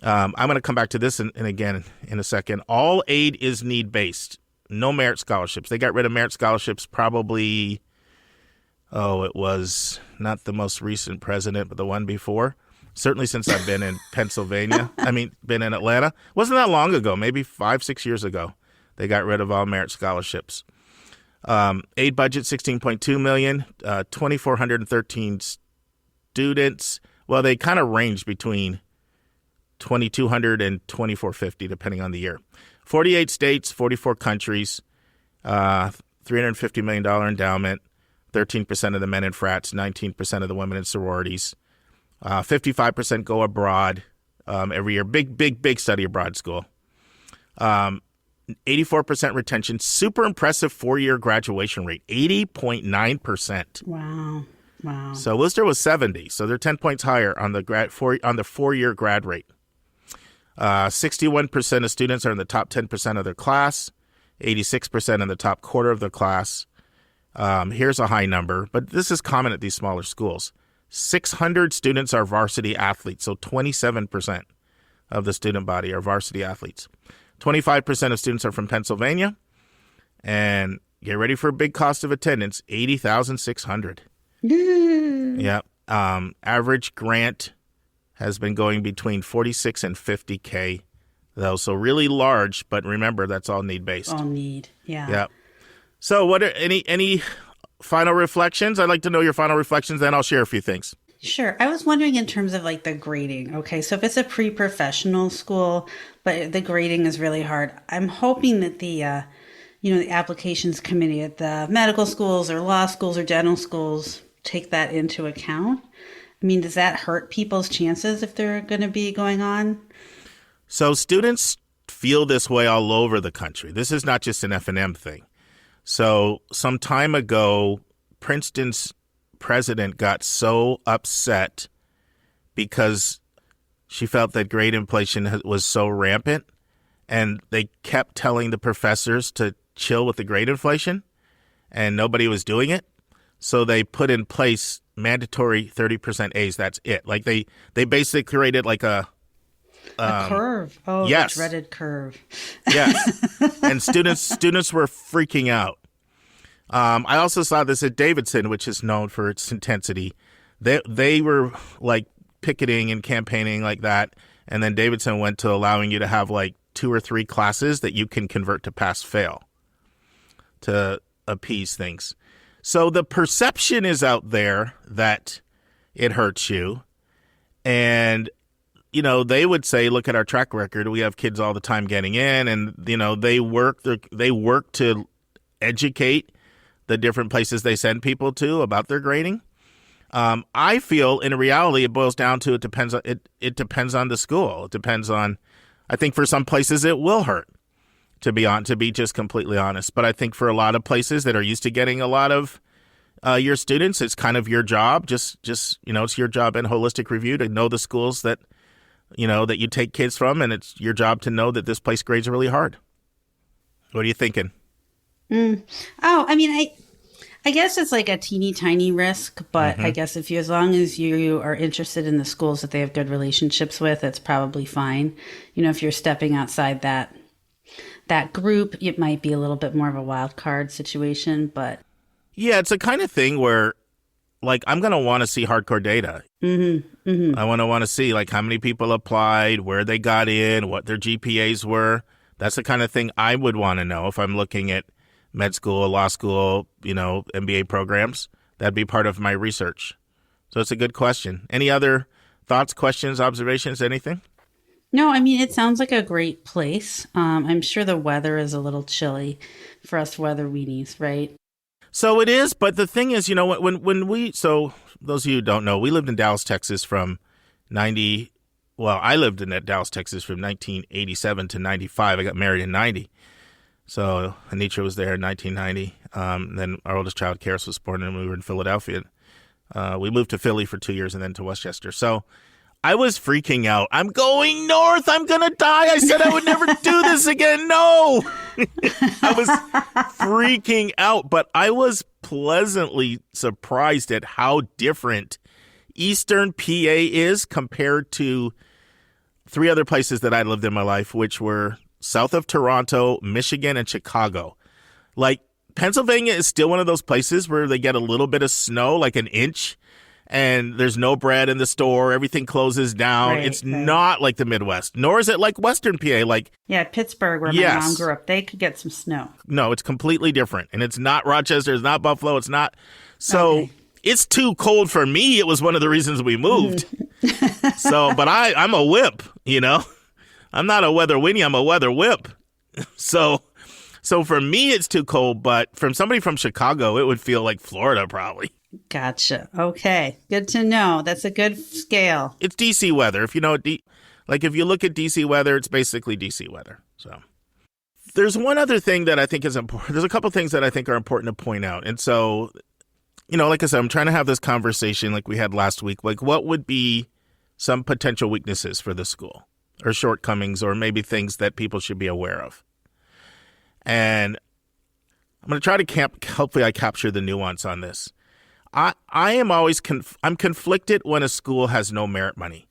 I'm going to come back to this again in a second. All aid is need-based. No merit scholarships. They got rid of merit scholarships probably, it was not the most recent president, but the one before. Certainly since I've been in Pennsylvania. Been in Atlanta. Wasn't that long ago, maybe 5-6 years ago. They got rid of all merit scholarships. Aid budget, $16.2 million, 2,413 students. Well, they kind of range between 2,200 and 2,450, depending on the year. 48 states, 44 countries, $350 million endowment, 13% of the men in frats, 19% of the women in sororities, 55% go abroad every year. Big study abroad school. 84% retention, super impressive 4-year graduation rate, 80.9%. Wow. So Worcester was 70, so they're 10 points higher on the 4-year grad rate. 61% of students are in the top 10% of their class, 86% in the top quarter of the class. Here's a high number, but this is common at these smaller schools. 600 students are varsity athletes, so 27% of the student body are varsity athletes. 25% of students are from Pennsylvania, and get ready for a big cost of attendance, $80,600. Yeah. Average grant has been going between $46 and $50K, though. So really large, but remember, that's all need-based. All need, yeah. Yeah. So what are any final reflections? I'd like to know your final reflections, then I'll share a few things. Sure. I was wondering in terms of like the grading. Okay, so if it's a pre-professional school, but the grading is really hard, I'm hoping that the applications committee at the medical schools or law schools or dental schools take that into account. Does that hurt people's chances if they're going to be going on? So students feel this way all over the country. This is not just an F&M thing. So some time ago, Princeton's president got so upset because she felt that grade inflation was so rampant, and they kept telling the professors to chill with the grade inflation, and nobody was doing it. So they put in place mandatory 30% A's. That's it. Like they basically created like a curve. Oh, yes. The dreaded curve. Yes. And students were freaking out. I also saw this at Davidson, which is known for its intensity. They were like picketing and campaigning like that. And then Davidson went to allowing you to have like 2 or 3 classes that you can convert to pass-fail to appease things. So the perception is out there that it hurts you. And, you know, they would say, look at our track record. We have kids all the time getting in, and, you know, they work to educate the different places they send people to about their grading. I feel in reality, it boils down to it depends on the school. It depends on, I think for some places it will hurt, to be just completely honest. But I think for a lot of places that are used to getting a lot of your students, it's kind of your job. Just you know, it's your job in holistic review to know the schools that, you know, that you take kids from, and it's your job to know that this place grades really hard. What are you thinking? Oh, I mean, I guess it's like a teeny tiny risk, but I guess as long as you are interested in the schools that they have good relationships with, it's probably fine. You know, if you're stepping outside that group, it might be a little bit more of a wild card situation, but yeah, it's a kind of thing where, like, I'm going to want to see hardcore data. I want to see, like, how many people applied, where they got in, what their GPAs were. That's the kind of thing I would want to know if I'm looking at med school, law school, you know, MBA programs. That'd be part of my research. So it's a good question. Any other thoughts, questions, observations, anything? no, I mean, it sounds like a great place. I'm sure the weather is a little chilly for us weather weenies, right? So it is, but the thing is, you know, so those of you who don't know, we lived in Dallas, Texas I lived in Dallas, Texas from 1987 to 95. I got married in 90. So Anitra was there in 1990. Then our oldest child, Karis, was born and we were in Philadelphia. We moved to Philly for 2 years and then to Westchester. So I was freaking out. I'm going north. I'm going to die. I said I would never do this again. No. I was freaking out, but I was pleasantly surprised at how different Eastern PA is compared to 3 other places that I lived in my life, which were south of Toronto, Michigan, and Chicago. Like, Pennsylvania is still one of those places where they get a little bit of snow, like an inch, and there's no bread in the store. Everything closes down. It's not like the Midwest, nor is it like Western PA. Like, yeah, Pittsburgh, where my mom grew up, they could get some snow. No, it's completely different. And it's not Rochester. It's not Buffalo. It's not. So it's too cold for me. It was one of the reasons we moved. But I'm a whip, you know. I'm not a weather winnie. I'm a weather whip. So for me, it's too cold. But from somebody from Chicago, it would feel like Florida probably. Gotcha. Okay. Good to know. That's a good scale. It's DC weather. If you know, if you look at DC weather, it's basically DC weather. So there's one other thing that I think is important. There's a couple things that I think are important to point out. And so, you know, like I said, I'm trying to have this conversation like we had last week. Like, what would be some potential weaknesses for the school or shortcomings or maybe things that people should be aware of? And I'm going to try to hopefully I capture the nuance on this. I am always I'm conflicted when a school has no merit money.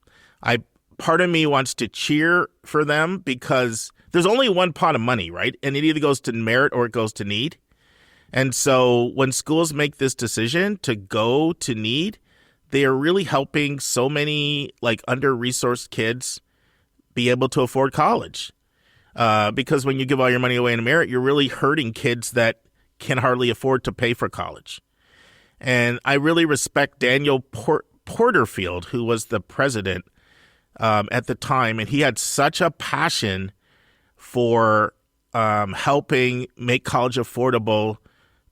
Part of me wants to cheer for them because there's only one pot of money, right? And it either goes to merit or it goes to need. And so when schools make this decision to go to need, they are really helping so many like under-resourced kids be able to afford college. Because when you give all your money away in merit, you're really hurting kids that can hardly afford to pay for college. And I really respect Daniel Porterfield, who was the president at the time, and he had such a passion for helping make college affordable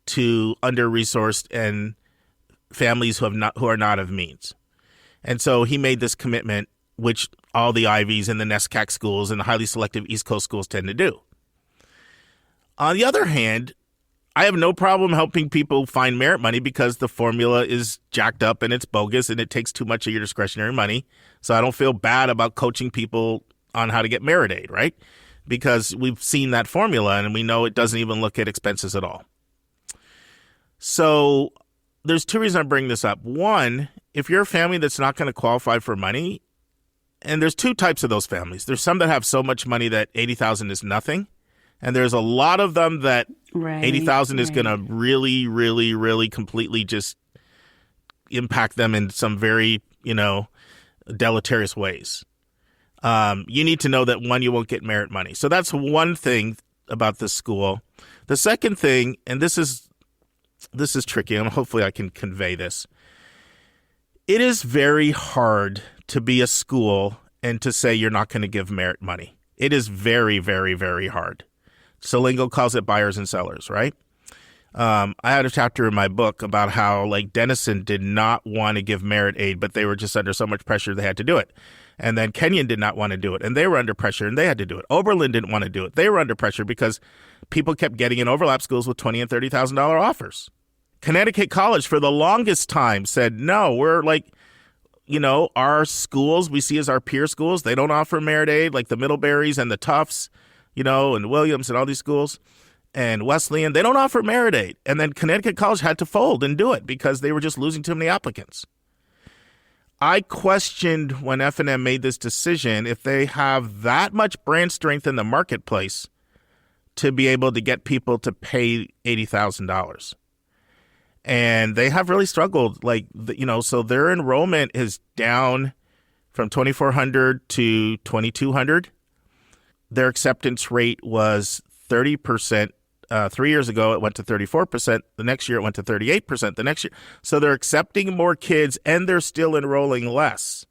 to under-resourced and families who are not of means. And so he made this commitment, which all the Ivies and the NESCAC schools and the highly selective East Coast schools tend to do. On the other hand, I have no problem helping people find merit money because the formula is jacked up and it's bogus and it takes too much of your discretionary money. So I don't feel bad about coaching people on how to get merit aid, right? Because we've seen that formula and we know it doesn't even look at expenses at all. So there's 2 reasons I bring this up. One, if you're a family that's not going to qualify for money, and there's 2 types of those families. There's some that have so much money that $80,000 is nothing. And there's a lot of them that Right. 80,000 is going to really, really, really completely just impact them in some very, deleterious ways. You need to know that, one, you won't get merit money. So that's one thing about this school. The second thing, and this is tricky, and hopefully I can convey this. It is very hard to be a school and to say you're not going to give merit money. It is very, very, very hard. Salingo calls it buyers and sellers, right? I had a chapter in my book about how, like, Denison did not want to give merit aid, but they were just under so much pressure they had to do it. And then Kenyon did not want to do it, and they were under pressure, and they had to do it. Oberlin didn't want to do it. They were under pressure because people kept getting in overlap schools with $20,000 and $30,000 offers. Connecticut College, for the longest time, said, no, we're like, our schools we see as our peer schools, they don't offer merit aid, like the Middleberries and the Tufts, and Williams and all these schools. And Wesleyan, they don't offer merit aid. And then Connecticut College had to fold and do it because they were just losing too many applicants. I questioned when F&M made this decision if they have that much brand strength in the marketplace to be able to get people to pay $80,000. And they have really struggled. So their enrollment is down from 2,400 to 2,200. Their acceptance rate was 30%. 3 years ago, it went to 34%. The next year, it went to 38%. The next year. So they're accepting more kids, and they're still enrolling less.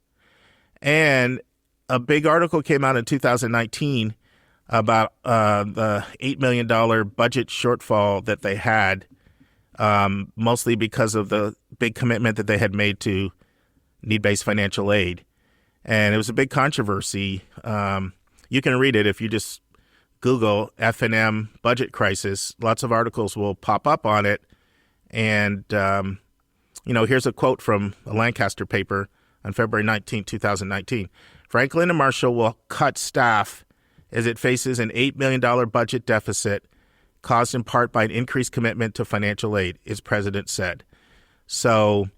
And a big article came out in 2019 about the $8 million budget shortfall that they had, mostly because of the big commitment that they had made to need-based financial aid. And it was a big controversy. You can read it if you just Google F&M budget crisis. Lots of articles will pop up on it. And, here's a quote from a Lancaster paper on February 19, 2019. Franklin and Marshall will cut staff as it faces an $8 million budget deficit caused in part by an increased commitment to financial aid, its president said. So,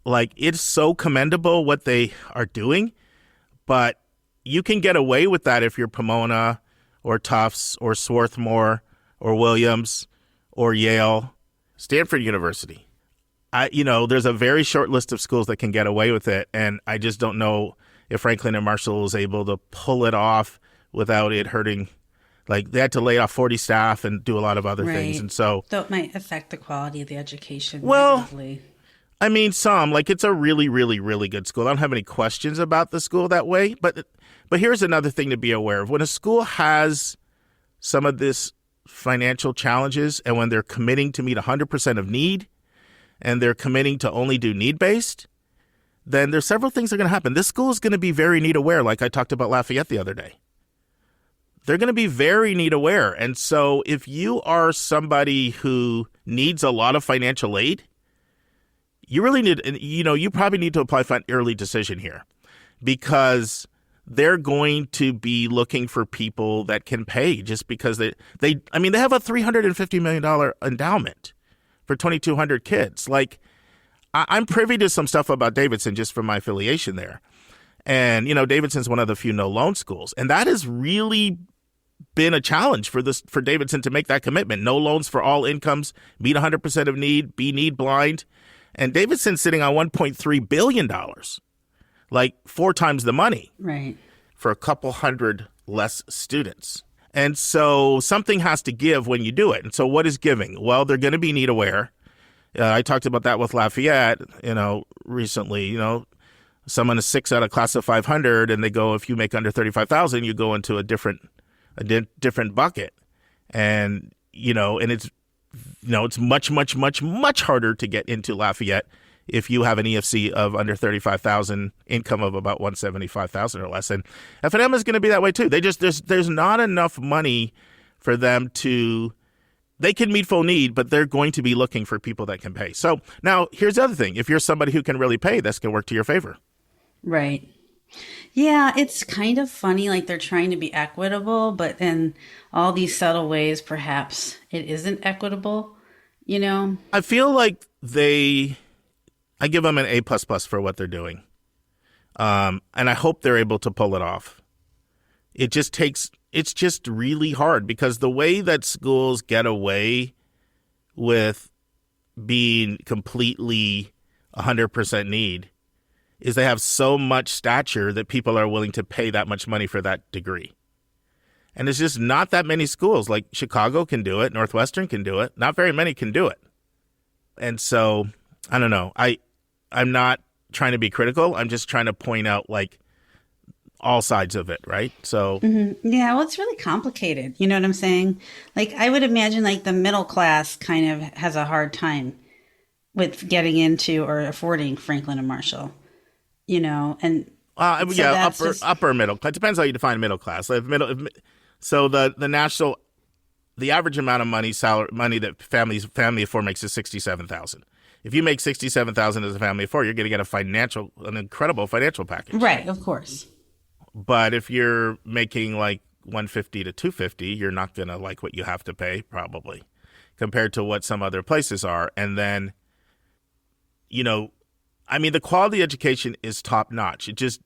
it's so commendable what they are doing, but you can get away with that if you're Pomona or Tufts or Swarthmore or Williams or Yale, Stanford University. There's a very short list of schools that can get away with it, and I just don't know if Franklin and Marshall is able to pull it off without it hurting. They had to lay off 40 staff and do a lot of other things, and so it might affect the quality of the education. Well, negatively. I mean, it's a really, really, really good school. I don't have any questions about the school that way, but here's another thing to be aware of. When a school has some of this financial challenges and when they're committing to meet 100% of need and they're committing to only do need-based, then there's several things that are going to happen. This school is going to be very need aware, like I talked about Lafayette the other day. They're going to be very need aware. And so if you are somebody who needs a lot of financial aid, you really need, you probably need to apply for an early decision here because they're going to be looking for people that can pay just because they have a $350 million endowment for 2,200 kids. I'm privy to some stuff about Davidson just from my affiliation there. And, Davidson's one of the few no loan schools. And that has really been a challenge for Davidson to make that commitment. No loans for all incomes, meet 100% of need, be need blind. And Davidson's sitting on $1.3 billion. 4 times the money, right, for a couple hundred less students. And so something has to give when you do it. And so what is giving? Well, they're going to be need aware. I talked about that with Lafayette, recently. Someone is 6 out of class of 500, and they go, if you make under 35,000, you go into a different bucket. And, and it's much, much, much, much harder to get into Lafayette if you have an EFC of under 35,000, income of about 175,000 or less. And F&M is going to be that way too. There's not enough money for them to, they can meet full need, but they're going to be looking for people that can pay. So now here's the other thing. If you're somebody who can really pay, that's going to work to your favor. Right. Yeah, it's kind of funny, they're trying to be equitable, but in all these subtle ways, perhaps it isn't equitable, I feel like I give them an A++ for what they're doing. And I hope they're able to pull it off. It just takes it's just really hard because the way that schools get away with being completely 100% need is they have so much stature that people are willing to pay that much money for that degree. And there's just not that many schools. Like Chicago can do it, Northwestern can do it. Not very many can do it. And so, I don't know. I'm not trying to be critical. I'm just trying to point out like all sides of it, right? So Yeah, well, it's really complicated. You know what I'm saying? Like, I would imagine like the middle class kind of has a hard time with getting into or affording Franklin and Marshall, you know, and upper middle. It depends how you define middle class. So the average amount of money that family of four makes is $67,000. If you make $67,000 as a family of four, you're going to get an incredible financial package. Right, of course. But if you're making like $150 to $250, you're not going to like what you have to pay probably compared to what some other places are. And then, you know, I mean, the quality education is top notch. It just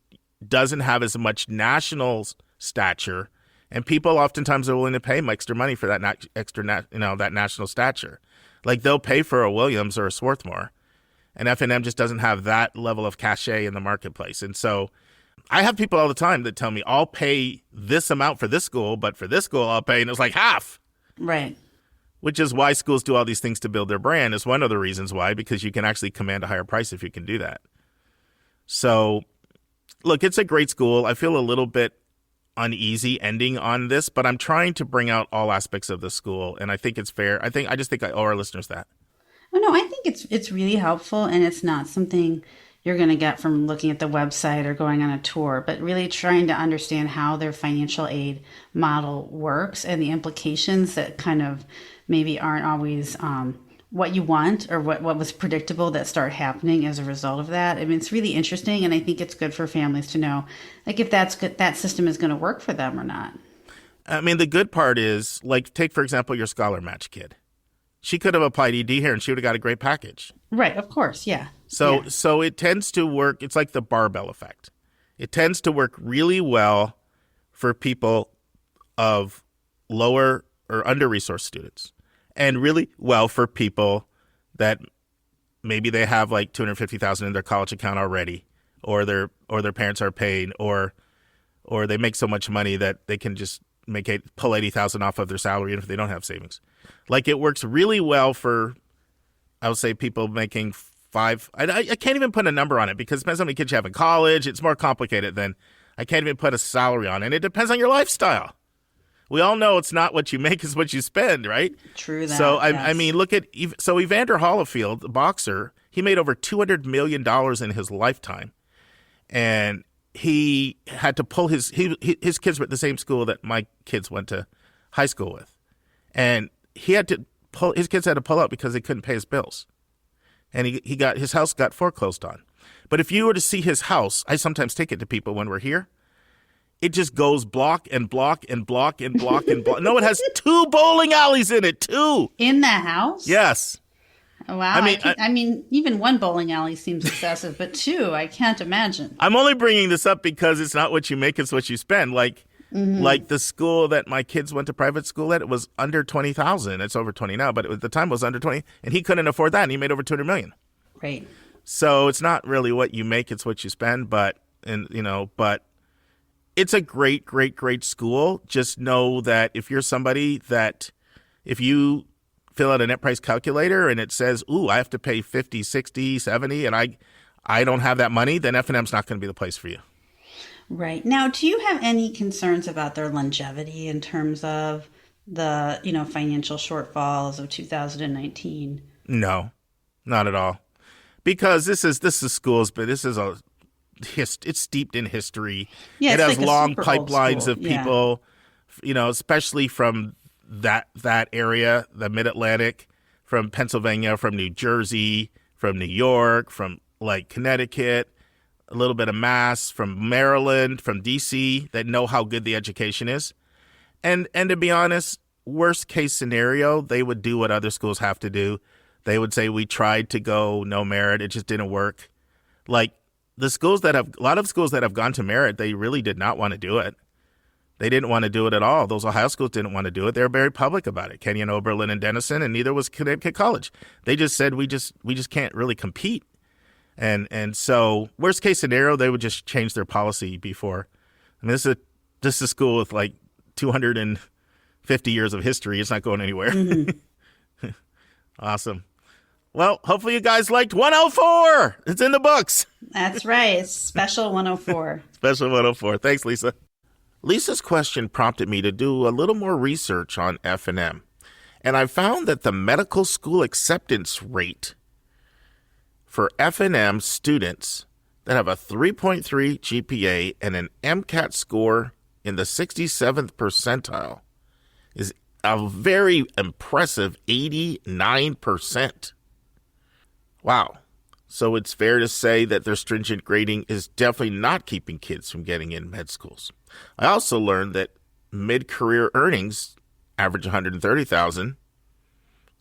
doesn't have as much national stature, and people oftentimes are willing to pay extra money for that that national stature. Like they'll pay for a Williams or a Swarthmore, and F&M just doesn't have that level of cachet in the marketplace. And so I have people all the time that tell me, I'll pay this amount for this school, but for this school I'll pay, and it's like half. Right. Which is why schools do all these things to build their brand, is one of the reasons why, because you can actually command a higher price if you can do that. So, look, it's a great school. I feel a little bit uneasy ending on this, but I'm trying to bring out all aspects of the school, and I think it's fair. I just think I owe our listeners that. Oh, no, I think it's really helpful, and it's not something you're going to get from looking at the website or going on a tour, but really trying to understand how their financial aid model works and the implications that kind of maybe aren't always what you want or what was predictable that start happening as a result of that. I mean, it's really interesting, and I think it's good for families to know, like, if that's good, that system is going to work for them or not. I mean, the good part is, like, take, for example, your Scholar Match kid. She could have applied ED here, and she would have got a great package. Right, of course, yeah. So it tends to work. It's like the barbell effect. It tends to work really well for people of lower or under-resourced students, and really well for people that maybe they have like $250,000 in their college account already, or their parents are paying, or they make so much money that they can just pull $80,000 off of their salary if they don't have savings. Like, it works really well for, I would say, people making I can't even put a number on it because it depends on how many kids you have in college. It's more complicated than I can't even put a salary on it. And it depends on your lifestyle. We all know it's not what you make, it's what you spend, right? True that. So, yes. I mean, look at Evander Holyfield, the boxer, he made over $200 million in his lifetime. And he had to pull his kids were at the same school that my kids went to high school with. And his kids had to pull out because they couldn't pay his bills. And his house got foreclosed on. But if you were to see his house, I sometimes take it to people when we're here, it just goes block and block and block and block and block. No, it has 2 bowling alleys in it, 2. In the house? Yes. Wow. I mean, even 1 bowling alley seems excessive, but 2, I can't imagine. I'm only bringing this up because it's not what you make, it's what you spend. Like the school that my kids went to private school at, it was under $20,000. It's over 20 now, but at the time it was under 20, and he couldn't afford that, and he made over $200 million. Right. So it's not really what you make, it's what you spend, but it's a great, great, great school. Just know that if you're somebody that, if you fill out a net price calculator and it says, ooh, I have to pay 50, 60, 70, and I don't have that money, then F&M's not going to be the place for you. Right. Now, do you have any concerns about their longevity in terms of the, financial shortfalls of 2019? No, not at all. Because this is schools, but this is it's steeped in history. Yeah, it has like long pipelines of people, especially from that area, the Mid-Atlantic, from Pennsylvania, from New Jersey, from New York, from like Connecticut, a little bit of Mass, from Maryland, from D.C., that know how good the education is. And to be honest, worst case scenario, they would do what other schools have to do. They would say, we tried to go no merit, it just didn't work. Like a lot of schools that have gone to merit, they really did not want to do it. They didn't want to do it at all. Those Ohio schools didn't want to do it. They were very public about it. Kenyon, Oberlin, and Denison, and neither was Connecticut College. They just said we just can't really compete. And so worst case scenario, they would just change their policy before. I mean, this is a school with like 250 years of history. It's not going anywhere. Mm-hmm. Awesome. Well, hopefully you guys liked 104. It's in the books. That's right. It's special 104. Special 104. Thanks, Lisa. Lisa's question prompted me to do a little more research on F&M. And I found that the medical school acceptance rate for F&M students that have a 3.3 GPA and an MCAT score in the 67th percentile is a very impressive 89%. Wow. So it's fair to say that their stringent grading is definitely not keeping kids from getting in med schools. I also learned that mid-career earnings average $130,000.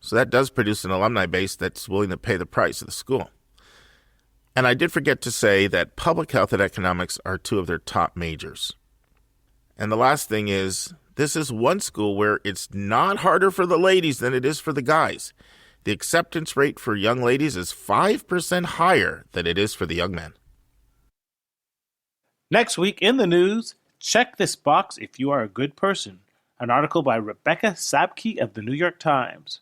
So that does produce an alumni base that's willing to pay the price of the school. And I did forget to say that public health and economics are two of their top majors. And the last thing is, this is one school where it's not harder for the ladies than it is for the guys. The acceptance rate for young ladies is 5% higher than it is for the young men. Next week in the news, check this box if you are a good person. An article by Rebecca Sabke of the New York Times.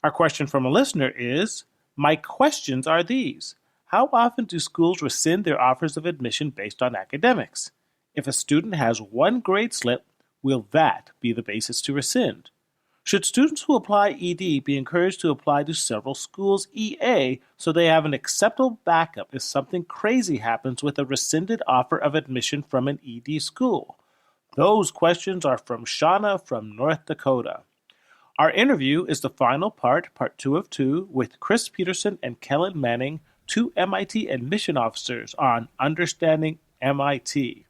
Our question from a listener is, my questions are these. How often do schools rescind their offers of admission based on academics? If a student has one grade slip, will that be the basis to rescind? Should students who apply ED be encouraged to apply to several schools EA so they have an acceptable backup if something crazy happens with a rescinded offer of admission from an ED school? Those questions are from Shauna from North Dakota. Our interview is the final part 2 of 2, with Chris Peterson and Kellen Manning, 2 MIT admission officers, on understanding MIT.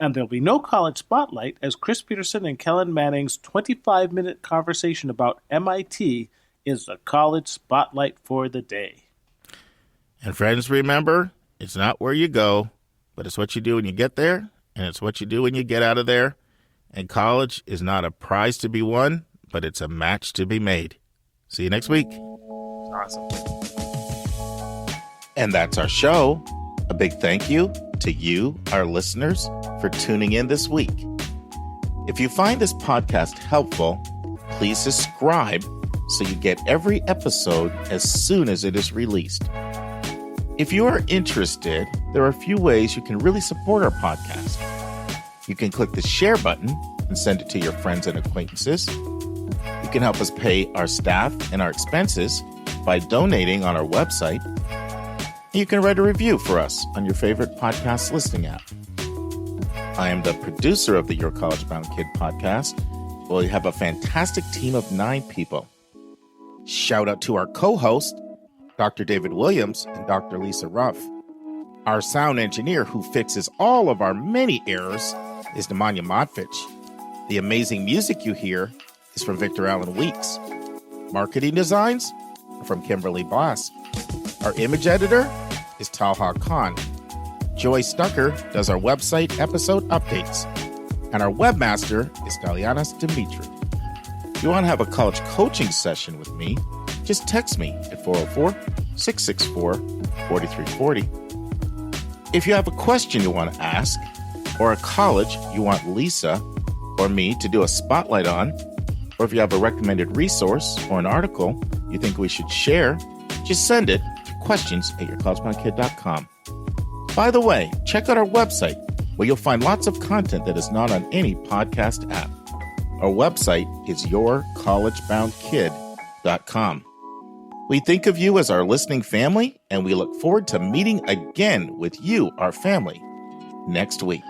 And there'll be no college spotlight, as Chris Peterson and Kellen Manning's 25-minute conversation about MIT is the college spotlight for the day. And friends, remember, it's not where you go, but it's what you do when you get there, and it's what you do when you get out of there. And college is not a prize to be won, but it's a match to be made. See you next week. Awesome. And that's our show. A big thank you to you, our listeners, for tuning in this week. If you find this podcast helpful, please subscribe so you get every episode as soon as it is released. If you are interested, there are a few ways you can really support our podcast. You can click the share button and send it to your friends and acquaintances. You can help us pay our staff and our expenses by donating on our website. You can write a review for us on your favorite podcast listening app. I am the producer of the Your College Bound Kid podcast. We have a fantastic team of 9 people. Shout out to our co-host, Dr. David Williams and Dr. Lisa Ruff. Our sound engineer, who fixes all of our many errors, is Nemanja Motvich. The amazing music you hear is from Victor Allen Weeks. Marketing designs are from Kimberly Blass. Our image editor is Talha Khan. Joy Stucker does our website episode updates. And our webmaster is Dalianas Dimitri. If you want to have a college coaching session with me, just text me at 404-664-4340. If you have a question you want to ask, or a college you want Lisa or me to do a spotlight on, or if you have a recommended resource or an article you think we should share, just send it to questions@yourcollegeboundkid.com. By the way, check out our website, where you'll find lots of content that is not on any podcast app. Our website is yourcollegeboundkid.com. We think of you as our listening family, and we look forward to meeting again with you, our family, next week.